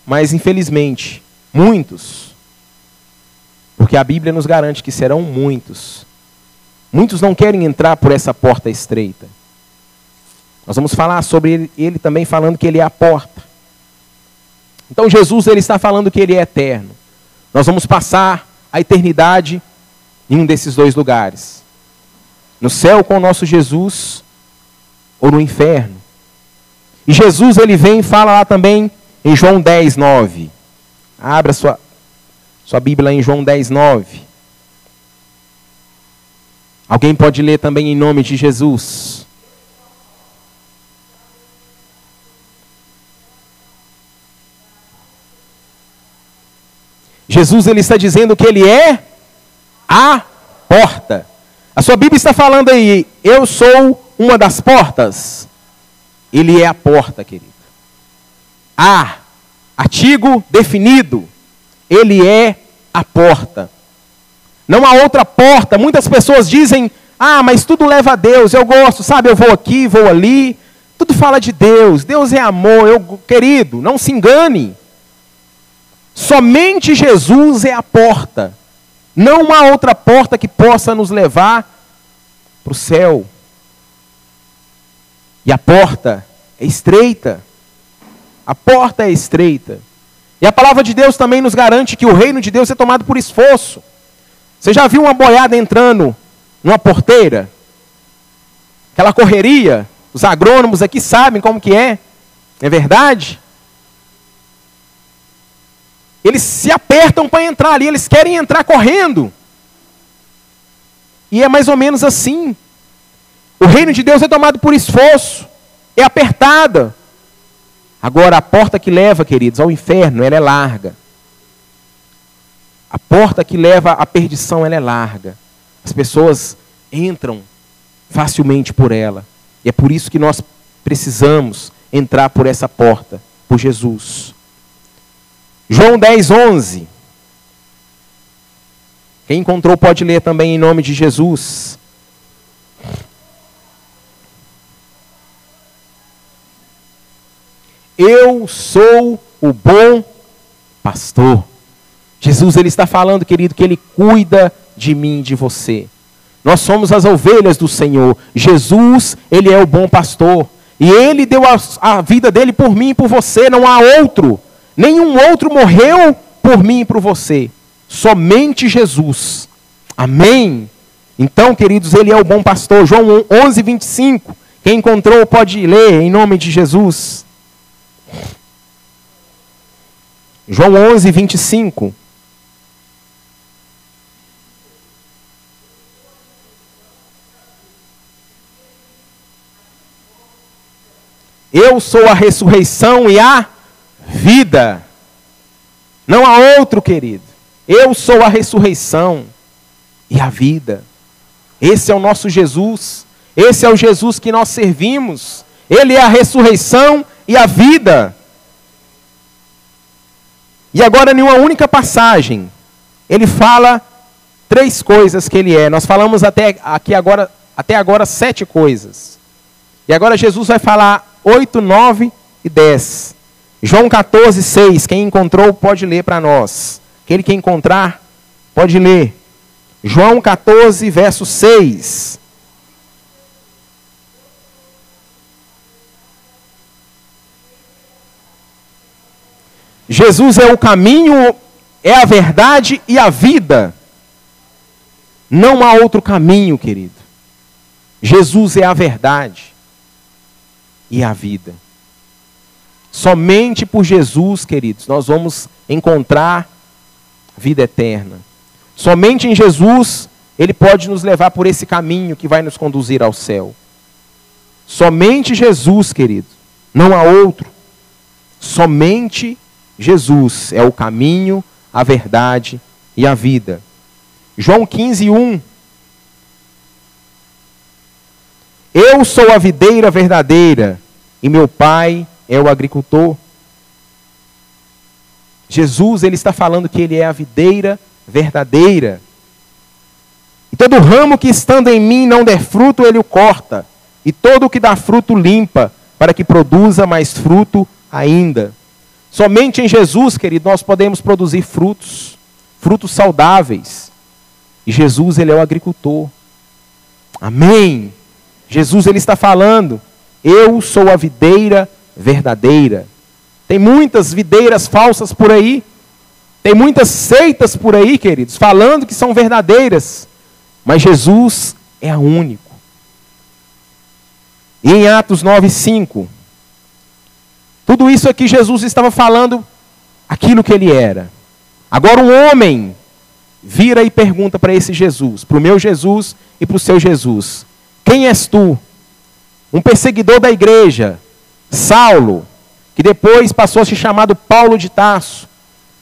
Mas infelizmente, muitos, porque a Bíblia nos garante que serão muitos, muitos não querem entrar por essa porta estreita. Nós vamos falar sobre ele também, falando que ele é a porta. Então Jesus, ele está falando que ele é eterno. Nós vamos passar a eternidade em um desses dois lugares. No céu com o nosso Jesus, ou no inferno. E Jesus, ele vem e fala lá também em João 10:9. Abra sua Bíblia em João 10:9. Alguém pode ler também em nome de Jesus? Jesus, ele está dizendo que ele é a porta. A sua Bíblia está falando aí, eu sou uma das portas. Ele é a porta, querido. Artigo definido. Ele é a porta. Não há outra porta. Muitas pessoas dizem, mas tudo leva a Deus. Eu gosto, sabe, eu vou aqui, vou ali. Tudo fala de Deus. Deus é amor. Querido, não se engane. Somente Jesus é a porta. Não há outra porta que possa nos levar para o céu. E a porta é estreita. A porta é estreita. E a palavra de Deus também nos garante que o reino de Deus é tomado por esforço. Você já viu uma boiada entrando numa porteira? Aquela correria? Os agrônomos aqui sabem como que é. É verdade? Eles se apertam para entrar ali, eles querem entrar correndo. E é mais ou menos assim. O reino de Deus é tomado por esforço, é apertada. Agora, a porta que leva, queridos, ao inferno, ela é larga. A porta que leva à perdição, ela é larga. As pessoas entram facilmente por ela. E é por isso que nós precisamos entrar por essa porta, por Jesus. João 10:11. Quem encontrou pode ler também em nome de Jesus. Eu sou o bom pastor. Jesus, ele está falando, querido, que ele cuida de mim e de você. Nós somos as ovelhas do Senhor. Jesus, ele é o bom pastor. E ele deu a vida dele por mim e por você. Não há outro. Nenhum outro morreu por mim e por você. Somente Jesus. Amém? Então, queridos, ele é o bom pastor. João 11:25. Quem encontrou pode ler em nome de Jesus. João 11:25. Eu sou a ressurreição e a vida. Não há outro, querido. Eu sou a ressurreição e a vida. Esse é o nosso Jesus. Esse é o Jesus que nós servimos. Ele é a ressurreição e a vida. E agora, em uma única passagem, ele fala 3 coisas que ele é. Nós falamos até agora 7 coisas. E agora Jesus vai falar 8, 9 e 10. João 14, 6. Quem encontrou pode ler para nós. Aquele que encontrar pode ler. João 14, verso 6. Jesus é o caminho, é a verdade e a vida. Não há outro caminho, querido. Jesus é a verdade e a vida. Somente por Jesus, queridos, nós vamos encontrar vida eterna. Somente em Jesus, Ele pode nos levar por esse caminho que vai nos conduzir ao céu. Somente Jesus, querido. Não há outro. Somente Jesus é o caminho, a verdade e a vida. João 15, 1. Eu sou a videira verdadeira e meu Pai é o agricultor. Jesus, ele está falando que ele é a videira verdadeira. E todo ramo que estando em mim não der fruto, ele o corta. E todo o que dá fruto limpa, para que produza mais fruto ainda. Somente em Jesus, querido, nós podemos produzir frutos, frutos saudáveis. E Jesus, ele é o agricultor. Amém. Jesus, ele está falando, eu sou a videira verdadeira. Tem muitas videiras falsas por aí. Tem muitas seitas por aí, queridos, falando que são verdadeiras. Mas Jesus é o único. E em Atos 9, 5... tudo isso aqui Jesus estava falando aquilo que ele era. Agora um homem vira e pergunta para esse Jesus, para o meu Jesus e para o seu Jesus. Quem és tu? Um perseguidor da igreja, Saulo, que depois passou a ser chamado Paulo de Tarso.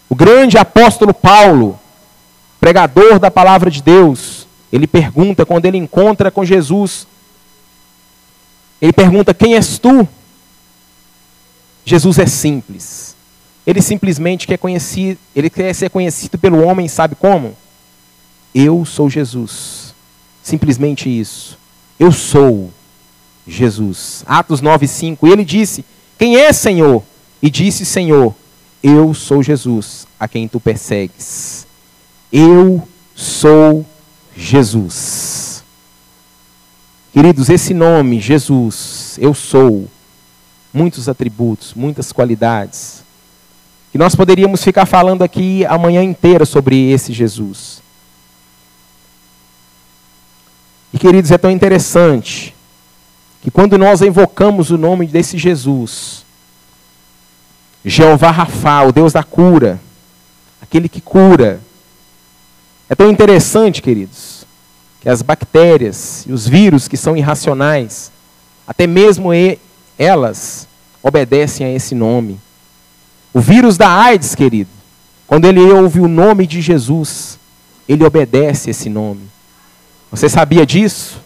O grande apóstolo Paulo, pregador da palavra de Deus. Ele pergunta, quando ele encontra com Jesus, ele pergunta, quem és tu? Jesus é simples. Ele simplesmente quer ser conhecido pelo homem, sabe como? Eu sou Jesus. Simplesmente isso. Eu sou Jesus. Atos 9, 5. E ele disse, quem é, Senhor? E disse, Senhor, eu sou Jesus, a quem tu persegues. Eu sou Jesus. Queridos, esse nome, Jesus, eu sou, muitos atributos, muitas qualidades, que nós poderíamos ficar falando aqui a manhã inteira sobre esse Jesus. E queridos, é tão interessante que quando nós invocamos o nome desse Jesus, Jeová Rafá, o Deus da cura, aquele que cura, é tão interessante, queridos, que as bactérias e os vírus que são irracionais, até mesmo elas obedecem a esse nome. O vírus da AIDS, querido, quando ele ouve o nome de Jesus, ele obedece a esse nome. Você sabia disso?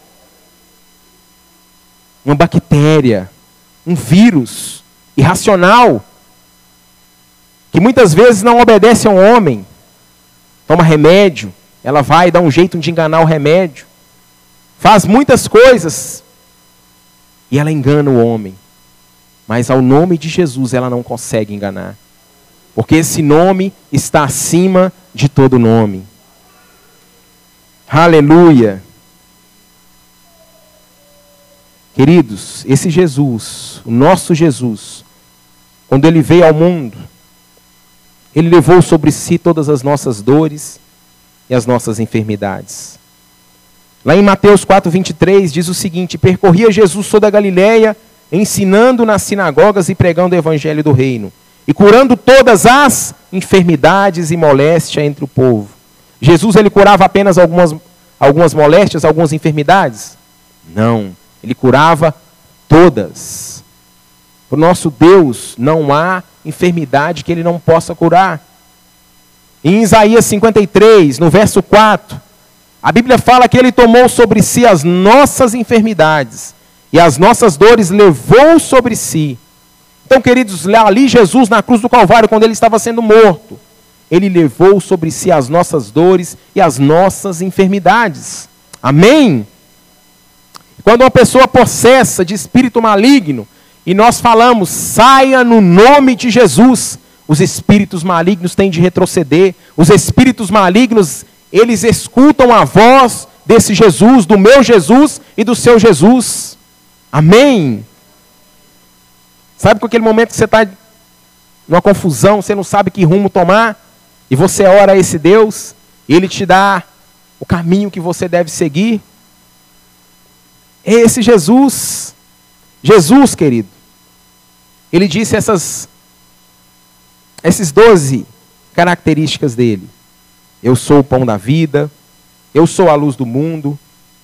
Uma bactéria, um vírus irracional, que muitas vezes não obedece ao homem, toma remédio, ela vai dar um jeito de enganar o remédio, faz muitas coisas, e ela engana o homem. Mas ao nome de Jesus ela não consegue enganar. Porque esse nome está acima de todo nome. Aleluia. Queridos, esse Jesus, o nosso Jesus, quando ele veio ao mundo, ele levou sobre si todas as nossas dores e as nossas enfermidades. Lá em Mateus 4:23 diz o seguinte, percorria Jesus toda a Galileia, ensinando nas sinagogas e pregando o evangelho do reino, e curando todas as enfermidades e moléstia entre o povo. Jesus, ele curava apenas algumas moléstias, algumas enfermidades? Não, ele curava todas. Para o nosso Deus não há enfermidade que ele não possa curar. Em Isaías 53, no verso 4, a Bíblia fala que ele tomou sobre si as nossas enfermidades e as nossas dores levou sobre si. Então, queridos, ali Jesus na cruz do Calvário, quando ele estava sendo morto, ele levou sobre si as nossas dores e as nossas enfermidades. Amém? Quando uma pessoa possessa de espírito maligno, e nós falamos, saia no nome de Jesus, os espíritos malignos têm de retroceder. Os espíritos malignos, eles escutam a voz desse Jesus, do meu Jesus e do seu Jesus. Amém? Sabe com aquele momento que você está numa confusão, você não sabe que rumo tomar, e você ora a esse Deus, e Ele te dá o caminho que você deve seguir? É esse Jesus. Jesus, querido, Ele disse essas 12 características dele. Eu sou o pão da vida, eu sou a luz do mundo,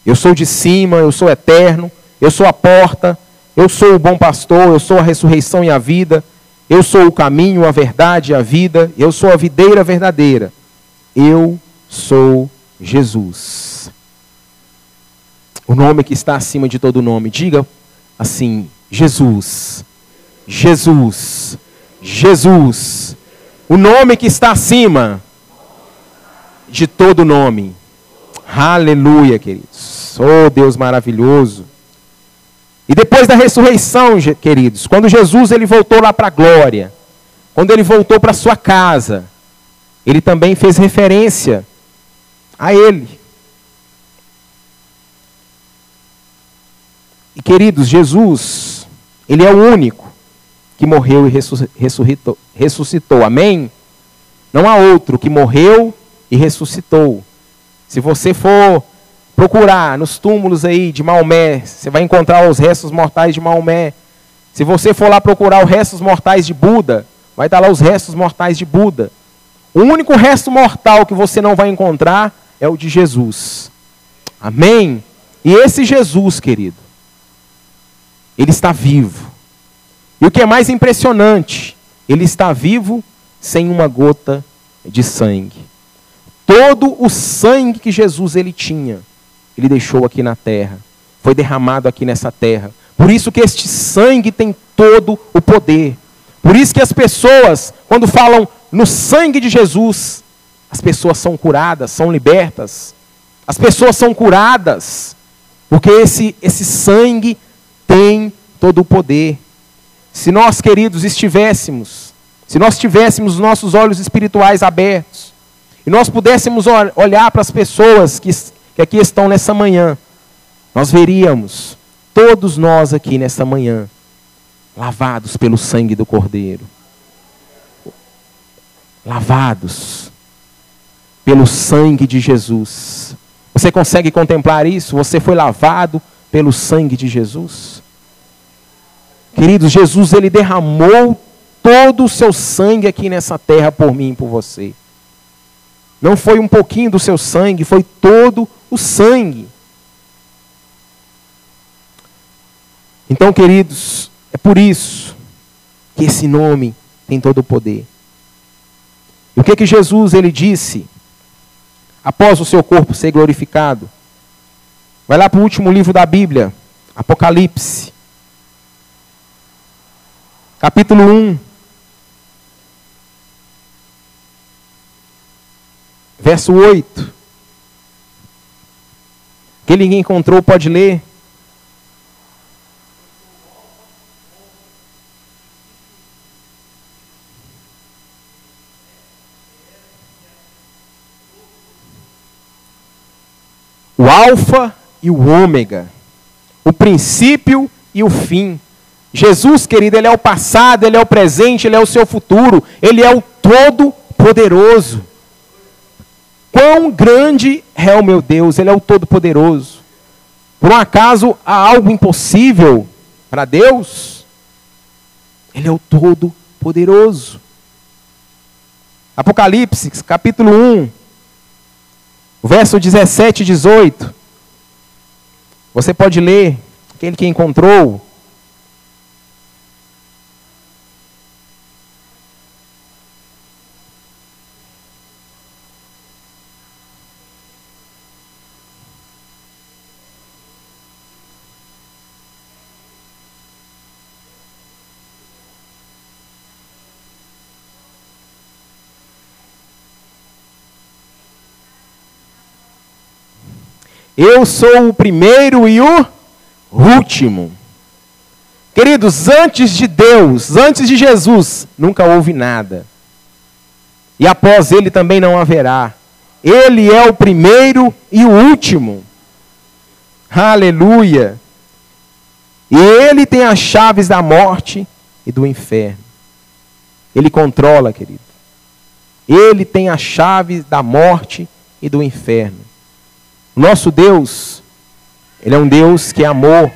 eu sou de cima, eu sou eterno, eu sou a porta, eu sou o bom pastor, eu sou a ressurreição e a vida, eu sou o caminho, a verdade e a vida, eu sou a videira verdadeira. Eu sou Jesus. O nome que está acima de todo nome. Diga assim, Jesus, Jesus, Jesus. O nome que está acima de todo nome. Aleluia, queridos. Oh, Deus maravilhoso. E depois da ressurreição, queridos, quando Jesus ele voltou lá para a glória, quando ele voltou para a sua casa, ele também fez referência a ele. E queridos, Jesus, ele é o único que morreu e ressuscitou. Amém? Não há outro que morreu e ressuscitou. Se você for procurar nos túmulos aí de Maomé, você vai encontrar os restos mortais de Maomé. Se você for lá procurar os restos mortais de Buda, vai estar lá os restos mortais de Buda. O único resto mortal que você não vai encontrar é o de Jesus. Amém? E esse Jesus, querido, ele está vivo. E o que é mais impressionante, ele está vivo sem uma gota de sangue. Todo o sangue que Jesus ele tinha, ele deixou aqui na terra. Foi derramado aqui nessa terra. Por isso que este sangue tem todo o poder. Por isso que as pessoas, quando falam no sangue de Jesus, as pessoas são curadas, são libertas. As pessoas são curadas, porque esse sangue tem todo o poder. Se nós, queridos, se nós tivéssemos nossos olhos espirituais abertos, e nós pudéssemos olhar para as pessoas que aqui estão nessa manhã, nós veríamos todos nós aqui nessa manhã, lavados pelo sangue do Cordeiro. Lavados pelo sangue de Jesus. Você consegue contemplar isso? Você foi lavado pelo sangue de Jesus? Queridos, Jesus ele derramou todo o seu sangue aqui nessa terra por mim e por você. Não foi um pouquinho do seu sangue, foi todo o sangue. Então, queridos, é por isso que esse nome tem todo o poder. E o que Jesus ele disse após o seu corpo ser glorificado? Vai lá para o último livro da Bíblia, Apocalipse. Capítulo 1. Verso 8. Quem ninguém encontrou pode ler. O alfa e o ômega, o princípio e o fim. Jesus, querido, ele é o passado, ele é o presente, ele é o seu futuro, ele é o todo-poderoso. Quão grande é o meu Deus, ele é o todo-poderoso. Por um acaso há algo impossível para Deus? Ele é o todo-poderoso. Apocalipse, capítulo 1. Verso 17 e 18. Você pode ler, aquele que encontrou. Eu sou o primeiro e o último. Queridos, antes de Deus, antes de Jesus, nunca houve nada. E após ele também não haverá. Ele é o primeiro e o último. Aleluia. E ele tem as chaves da morte e do inferno. Ele controla, querido. Ele tem as chaves da morte e do inferno. O nosso Deus, ele é um Deus que é amor.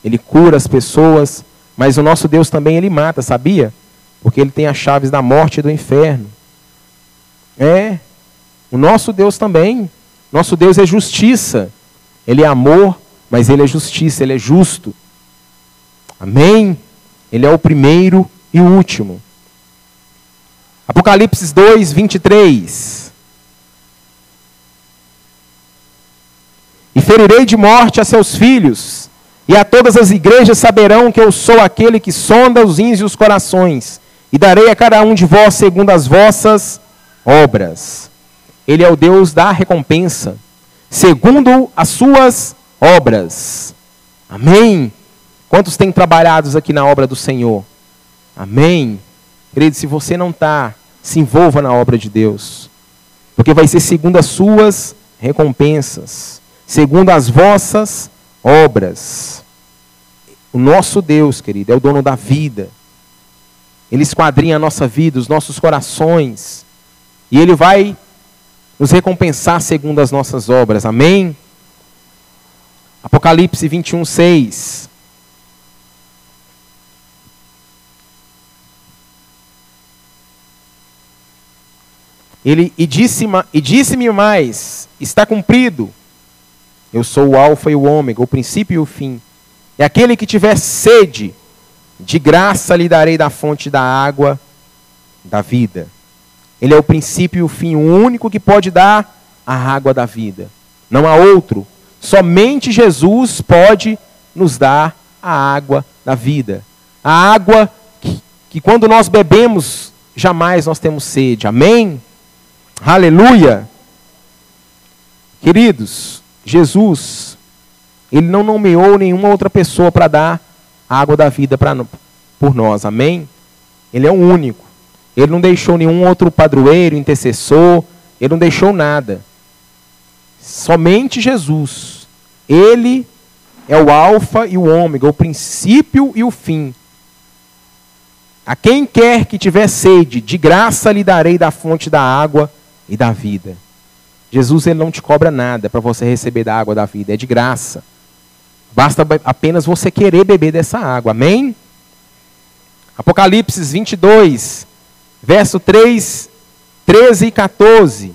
Ele cura as pessoas. Mas o nosso Deus também, ele mata, sabia? Porque ele tem as chaves da morte e do inferno. O nosso Deus também. Nosso Deus é justiça. Ele é amor, mas ele é justiça, ele é justo. Amém? Ele é o primeiro e o último. Apocalipse 2, 23. E ferirei de morte a seus filhos, e a todas as igrejas saberão que eu sou aquele que sonda os rins e os corações, e darei a cada um de vós segundo as vossas obras. Ele é o Deus da recompensa, segundo as suas obras. Amém? Quantos têm trabalhado aqui na obra do Senhor? Amém? Querido, se você não está, se envolva na obra de Deus. Porque vai ser segundo as suas recompensas. Segundo as vossas obras. O nosso Deus, querido, é o dono da vida. Ele esquadrinha a nossa vida, os nossos corações. E Ele vai nos recompensar segundo as nossas obras. Amém? Apocalipse 21, 6. E disse-me mais, está cumprido. Eu sou o alfa e o ômega, o princípio e o fim. E aquele que tiver sede, de graça lhe darei da fonte da água da vida. Ele é o princípio e o fim, o único que pode dar a água da vida. Não há outro. Somente Jesus pode nos dar a água da vida. A água que quando nós bebemos, jamais nós temos sede. Amém? Aleluia! Queridos, Jesus, Ele não nomeou nenhuma outra pessoa para dar a água da vida por nós. Amém? Ele é o único. Ele não deixou nenhum outro padroeiro, intercessor. Ele não deixou nada. Somente Jesus. Ele é o alfa e o ômega, o princípio e o fim. A quem quer que tiver sede, de graça lhe darei da fonte da água e da vida. Jesus, Ele não te cobra nada para você receber da água da vida. É de graça. Basta apenas você querer beber dessa água. Amém? Apocalipse 22, verso 3, 13 e 14.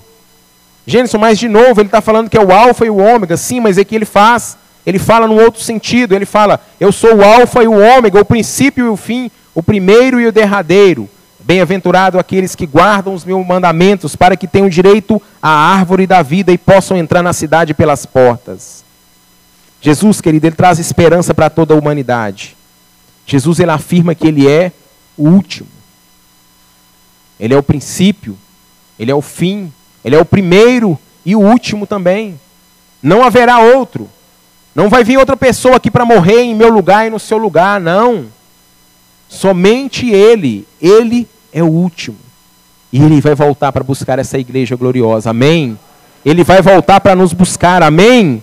Gênesis, mas de novo, ele está falando que é o alfa e o ômega. Sim, mas é que ele fala num outro sentido. Ele fala, eu sou o alfa e o ômega, o princípio e o fim, o primeiro e o derradeiro. Bem-aventurado aqueles que guardam os meus mandamentos, para que tenham direito à árvore da vida e possam entrar na cidade pelas portas. Jesus, querido, Ele traz esperança para toda a humanidade. Jesus, Ele afirma que Ele é o último. Ele é o princípio, Ele é o fim, Ele é o primeiro e o último também. Não haverá outro. Não vai vir outra pessoa aqui para morrer em meu lugar e no seu lugar, não. Somente Ele é o último. E Ele vai voltar para buscar essa igreja gloriosa, amém? Ele vai voltar para nos buscar, amém?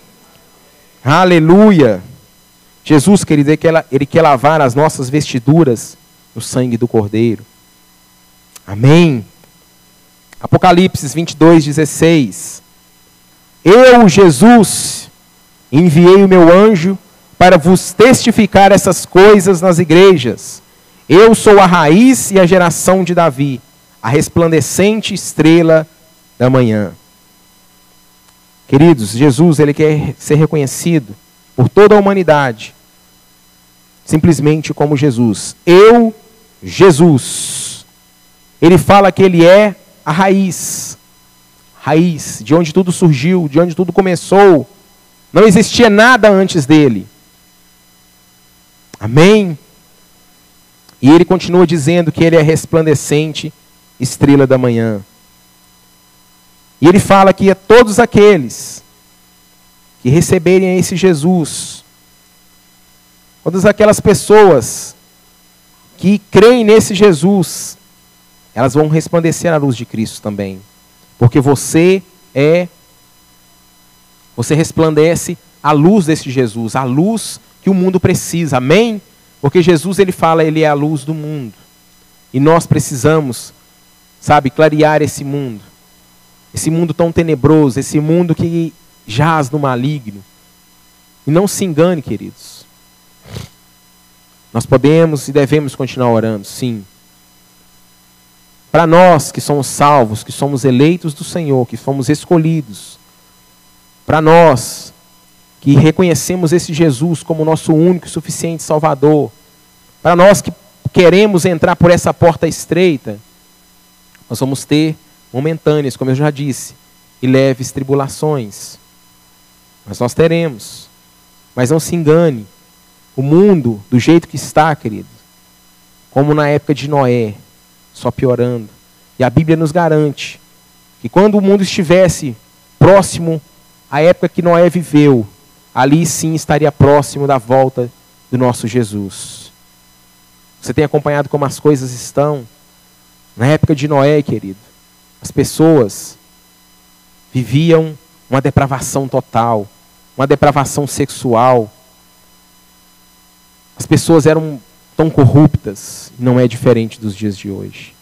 Aleluia! Jesus, querido, Ele quer lavar as nossas vestiduras no sangue do Cordeiro. Amém? Apocalipse 22, 16. Eu, Jesus, enviei o meu anjo para vos testificar essas coisas nas igrejas. Eu sou a raiz e a geração de Davi, a resplandecente estrela da manhã. Queridos, Jesus, Ele quer ser reconhecido por toda a humanidade, simplesmente como Jesus. Eu, Jesus. Ele fala que Ele é a raiz, de onde tudo surgiu, de onde tudo começou. Não existia nada antes dele. Amém? E Ele continua dizendo que Ele é a resplandecente estrela da manhã. E Ele fala que a todos aqueles que receberem esse Jesus, todas aquelas pessoas que creem nesse Jesus, elas vão resplandecer à luz de Cristo também. Porque você resplandece à luz desse Jesus, a luz que o mundo precisa, amém? Porque Jesus, ele fala, ele é a luz do mundo. E nós precisamos, sabe, clarear esse mundo tão tenebroso, esse mundo que jaz no maligno. E não se engane, queridos. Nós podemos e devemos continuar orando, sim. Para nós que somos salvos, que somos eleitos do Senhor, que fomos escolhidos, para nós que reconhecemos esse Jesus como nosso único e suficiente Salvador, para nós que queremos entrar por essa porta estreita, nós vamos ter momentâneas, como eu já disse, e leves tribulações. Mas nós teremos. Mas não se engane, o mundo, do jeito que está, querido, como na época de Noé, só piorando. E a Bíblia nos garante que quando o mundo estivesse próximo à época que Noé viveu, ali sim estaria próximo da volta do nosso Jesus. Você tem acompanhado como as coisas estão? Na época de Noé, querido, as pessoas viviam uma depravação total, uma depravação sexual. As pessoas eram tão corruptas, não é diferente dos dias de hoje.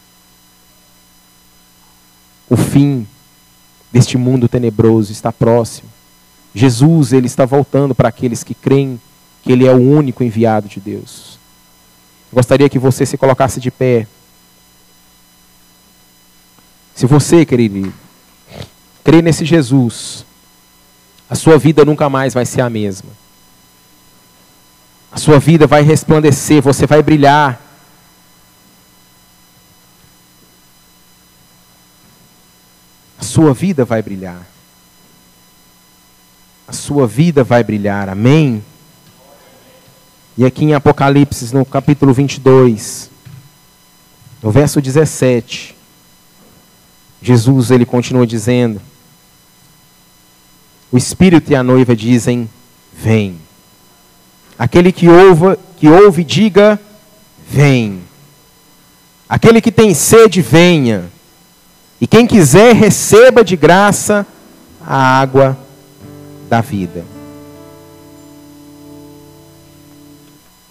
O fim deste mundo tenebroso está próximo. Jesus, ele está voltando para aqueles que creem que ele é o único enviado de Deus. Eu gostaria que você se colocasse de pé. Se você, querido, crê nesse Jesus, a sua vida nunca mais vai ser a mesma. A sua vida vai resplandecer, você vai brilhar. A sua vida vai brilhar. A sua vida vai brilhar, amém? E aqui em Apocalipse, no capítulo 22, no verso 17, Jesus, ele continua dizendo, o Espírito e a noiva dizem, vem. Aquele que ouve, diga, vem. Aquele que tem sede, venha. E quem quiser, receba de graça a água da vida.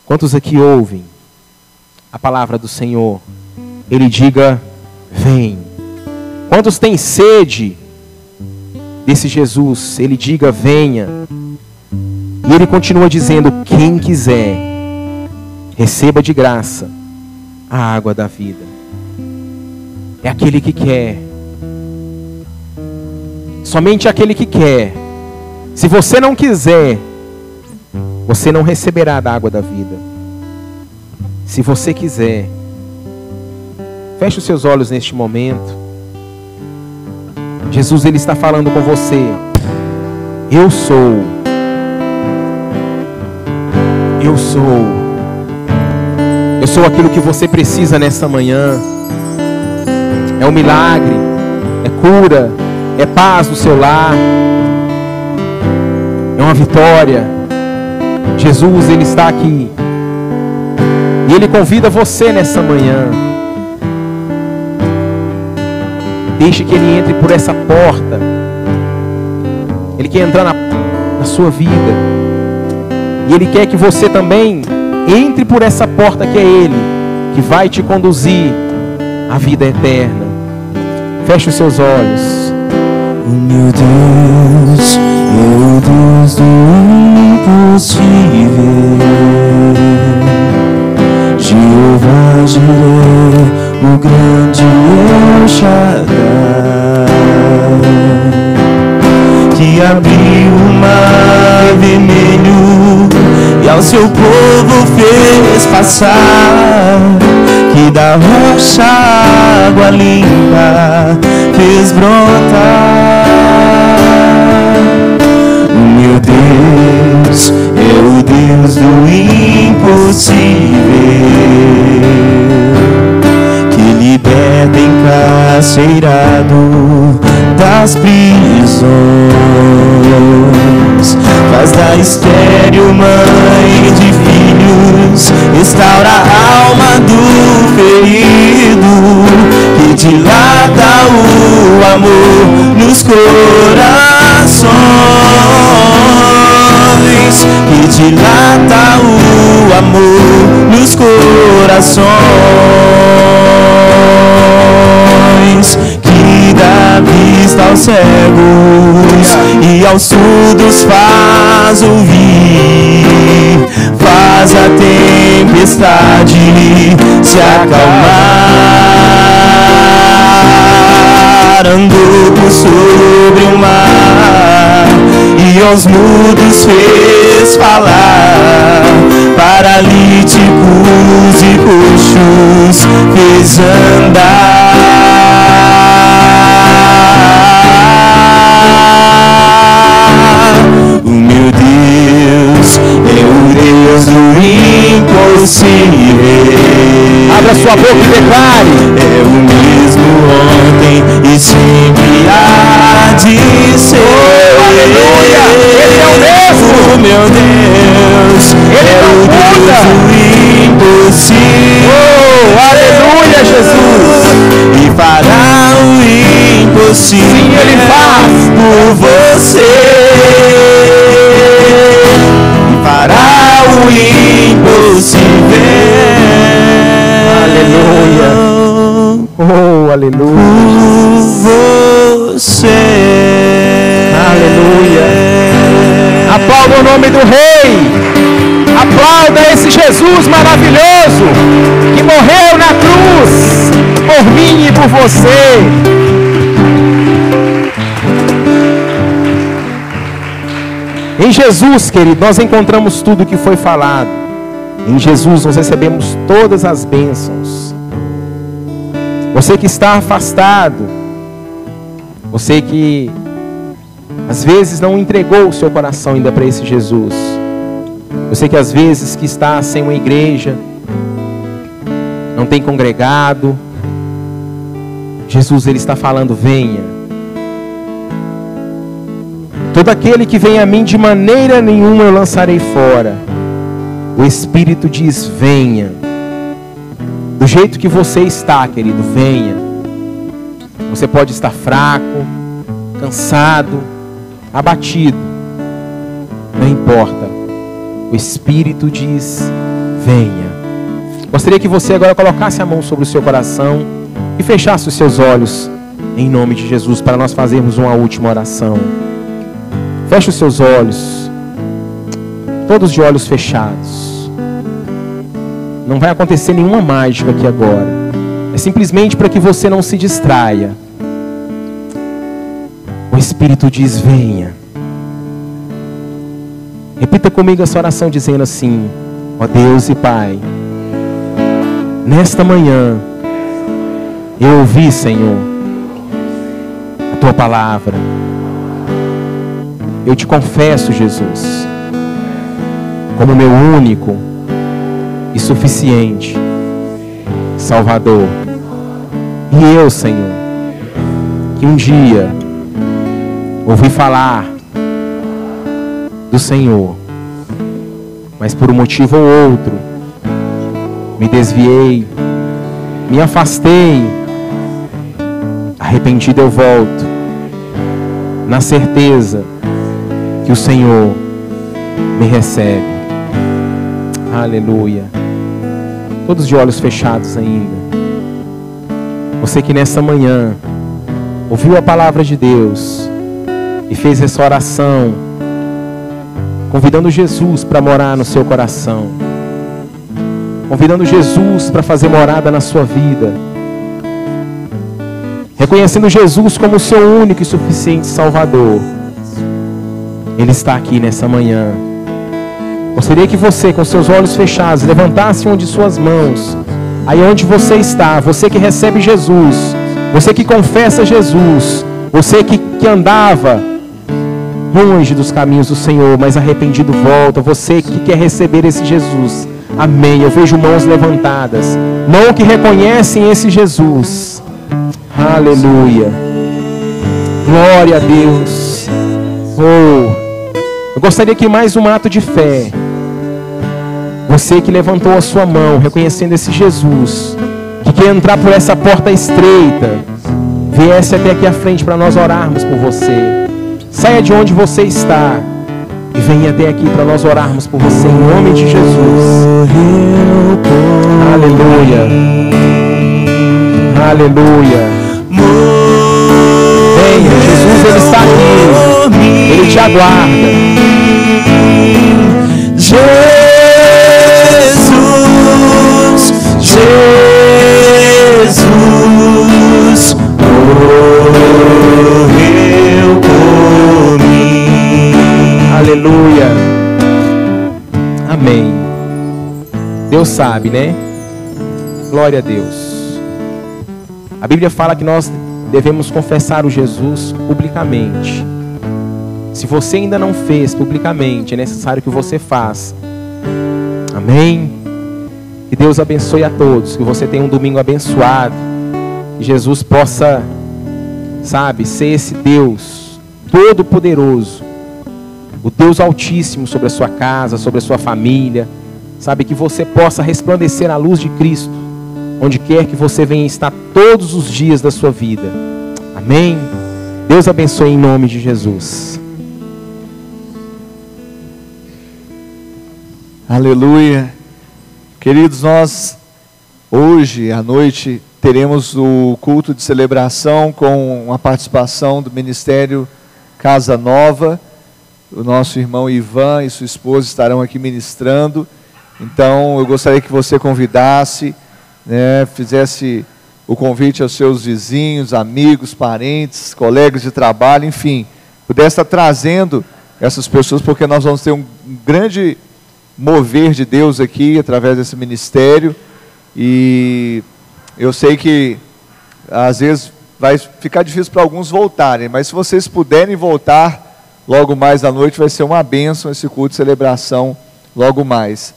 Quantos aqui ouvem a palavra do Senhor? Ele diga, vem. Quantos têm sede desse Jesus? Ele diga, venha. E ele continua dizendo, quem quiser, receba de graça a água da vida. É aquele que quer. Somente aquele que quer. Se você não quiser, você não receberá da água da vida. Se você quiser, feche os seus olhos neste momento. Jesus, ele está falando com você. Eu sou. Eu sou. Eu sou aquilo que você precisa nessa manhã. É um milagre, é cura, é paz no seu lar, é uma vitória. Jesus, ele está aqui. E ele convida você nessa manhã. Deixe que ele entre por essa porta. Ele quer entrar na sua vida. E ele quer que você também entre por essa porta que é ele, que vai te conduzir à vida eterna. Feche os seus olhos. O meu Deus é o Deus do impossível. Jeová Jireh, o grande El Shaddai, que abriu o mar vermelho e ao seu povo fez passar, que da rocha água limpa fez brotar. O meu Deus é o Deus do impossível, que liberta encarcerado das prisões. mistério, mãe de filhos, restaura a alma do ferido, que dilata o amor nos corações, que dilata o amor nos corações, que dá vista aos cegos e aos surdos faz ouvir, faz a tempestade se acalmar, andou por sobre o mar e aos mudos fez falar, paralíticos e coxos fez andar. O meu Deus é o Deus do impossível. Abra sua boca e declare: é o mesmo ontem e sempre há de ser. Oh, aleluia! Ele é o mesmo. O meu Deus, Ele é não o muda. Deus do impossível. Oh, aleluia, Jesus! E fará o impossível. Sim, Ele faz por você. E fará o impossível. Aleluia! Oh, aleluia! Por você. Aleluia! Aplauda o nome do Rei! Aplauda esse Jesus maravilhoso que morreu na cruz por mim e por você. Em Jesus, querido, nós encontramos tudo o que foi falado. Em Jesus nós recebemos todas as bênçãos. Você que está afastado, você que às vezes não entregou o seu coração ainda para esse Jesus, você que às vezes que está sem uma igreja, não tem congregado, Jesus ele está falando: venha. Todo aquele que vem a mim, de maneira nenhuma eu lançarei fora. O Espírito diz: venha. Do jeito que você está, querido, venha. Você pode estar fraco, cansado, abatido. Não importa. O Espírito diz: venha. Gostaria que você agora colocasse a mão sobre o seu coração e fechasse os seus olhos em nome de Jesus, para nós fazermos uma última oração. Feche os seus olhos, todos de olhos fechados. Não vai acontecer nenhuma mágica aqui agora. É simplesmente para que você não se distraia. O Espírito diz: venha. Repita comigo essa oração dizendo assim: ó Deus e Pai, nesta manhã eu ouvi, Senhor, a Tua palavra. Eu te confesso, Jesus, como meu único e suficiente Salvador. E eu, Senhor, que um dia ouvi falar do Senhor, mas por um motivo ou outro me desviei, me afastei. Arrependido eu volto, na certeza que o Senhor me recebe. Aleluia. Todos de olhos fechados ainda. Você que nessa manhã ouviu a palavra de Deus e fez essa oração, convidando Jesus para morar no seu coração, convidando Jesus para fazer morada na sua vida, reconhecendo Jesus como o seu único e suficiente Salvador. Ele está aqui nessa manhã. Gostaria que você, com seus olhos fechados, levantasse uma de suas mãos, aí onde você está, você que recebe Jesus, você que confessa Jesus, você que andava longe dos caminhos do Senhor, mas arrependido volta, você que quer receber esse Jesus. Amém. Eu vejo mãos levantadas, mãos que reconhecem esse Jesus. Aleluia. Glória a Deus. Oh, Eu gostaria que mais um ato de fé, você que levantou a sua mão, reconhecendo esse Jesus, que quer entrar por essa porta estreita, viesse até aqui à frente para nós orarmos por você. Saia de onde você está e venha até aqui para nós orarmos por você, em nome de Jesus. Aleluia. Aleluia. Venha, Jesus, Ele está aqui. Ele te aguarda. Jesus, Jesus, morreu por mim. Aleluia. Amém. Deus sabe, né? Glória a Deus. A Bíblia fala que nós devemos confessar o Jesus publicamente. Se você ainda não fez publicamente, é necessário que você faça. Amém? Que Deus abençoe a todos. Que você tenha um domingo abençoado. Que Jesus possa, sabe, ser esse Deus todo-poderoso, o Deus Altíssimo sobre a sua casa, sobre a sua família. Sabe, que você possa resplandecer a luz de Cristo onde quer que você venha estar todos os dias da sua vida. Amém? Deus abençoe em nome de Jesus. Aleluia. Queridos, nós hoje à noite teremos o culto de celebração com a participação do Ministério Casa Nova. O nosso irmão Ivan e sua esposa estarão aqui ministrando. Então eu gostaria que você convidasse, né, fizesse o convite aos seus vizinhos, amigos, parentes, colegas de trabalho, enfim, pudesse estar trazendo essas pessoas, porque nós vamos ter um grande mover de Deus aqui, através desse ministério, e eu sei que às vezes vai ficar difícil para alguns voltarem, mas se vocês puderem voltar logo mais à noite, vai ser uma bênção esse culto de celebração logo mais.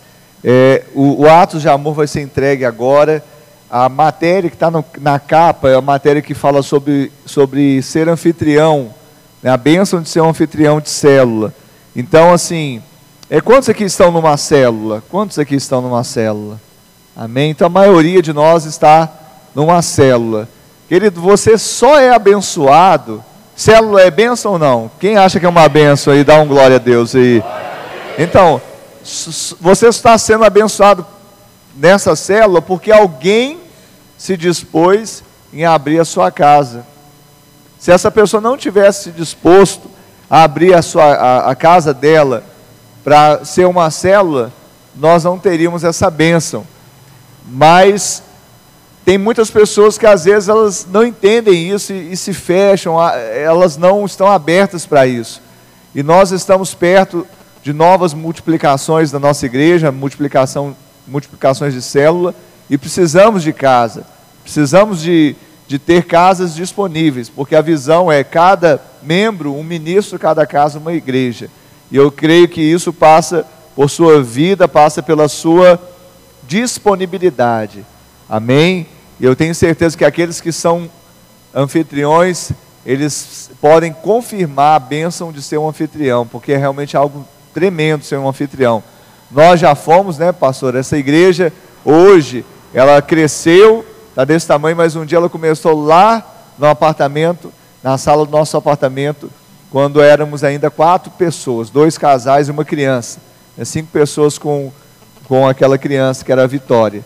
O Atos de Amor vai ser entregue agora. A matéria que está na capa é a matéria que fala sobre ser anfitrião, né? A bênção de ser um anfitrião de célula. Então, assim, quantos aqui estão numa célula? Quantos aqui estão numa célula? Amém? Então, a maioria de nós está numa célula. Querido, você só é abençoado. Célula é bênção ou não? Quem acha que é uma bênção aí, dá um glória a Deus aí. Então, você está sendo abençoado nessa célula porque alguém se dispôs em abrir a sua casa. Se essa pessoa não tivesse se disposto a abrir a casa dela para ser uma célula, nós não teríamos essa bênção. Mas tem muitas pessoas que às vezes elas não entendem isso e se fecham, elas não estão abertas para isso. E nós estamos perto de novas multiplicações da nossa igreja, multiplicações de célula, e precisamos de casa, precisamos de ter casas disponíveis, porque a visão é cada membro, um ministro, cada casa, uma igreja. E eu creio que isso passa por sua vida, passa pela sua disponibilidade. Amém? E eu tenho certeza que aqueles que são anfitriões, eles podem confirmar a bênção de ser um anfitrião, porque é realmente algo tremendo ser um anfitrião. Nós já fomos, né, pastor? Essa igreja hoje, ela cresceu, está desse tamanho, mas um dia ela começou lá no apartamento, na sala do nosso apartamento, quando éramos ainda 4 pessoas, 2 casais e uma criança. 5 pessoas com aquela criança que era a Vitória.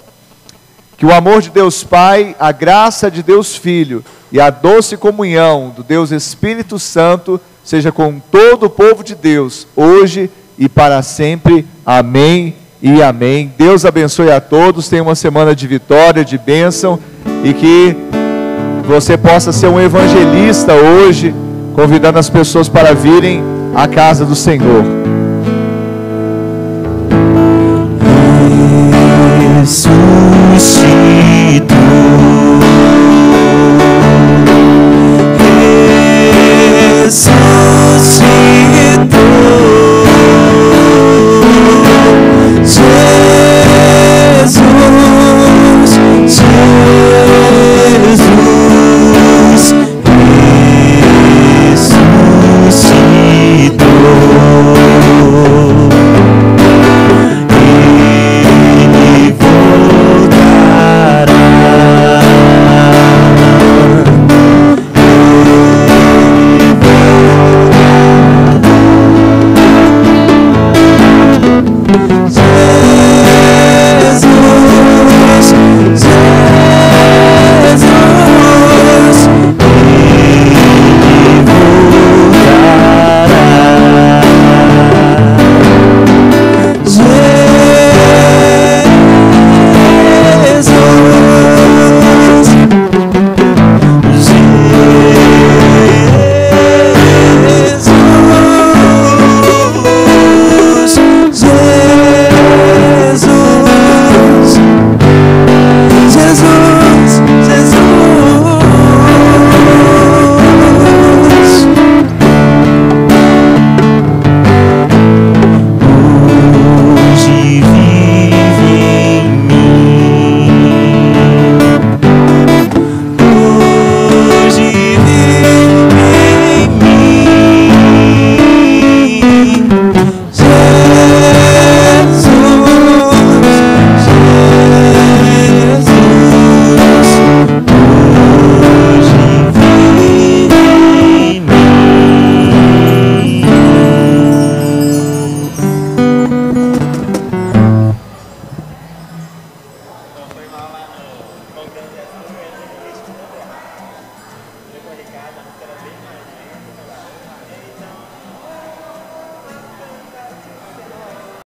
Que o amor de Deus Pai, a graça de Deus Filho e a doce comunhão do Deus Espírito Santo seja com todo o povo de Deus, hoje e para sempre. Amém e amém. Deus abençoe a todos, tenha uma semana de vitória, de bênção, e que você possa ser um evangelista hoje, convidando as pessoas para virem à casa do Senhor. Ressuscitou.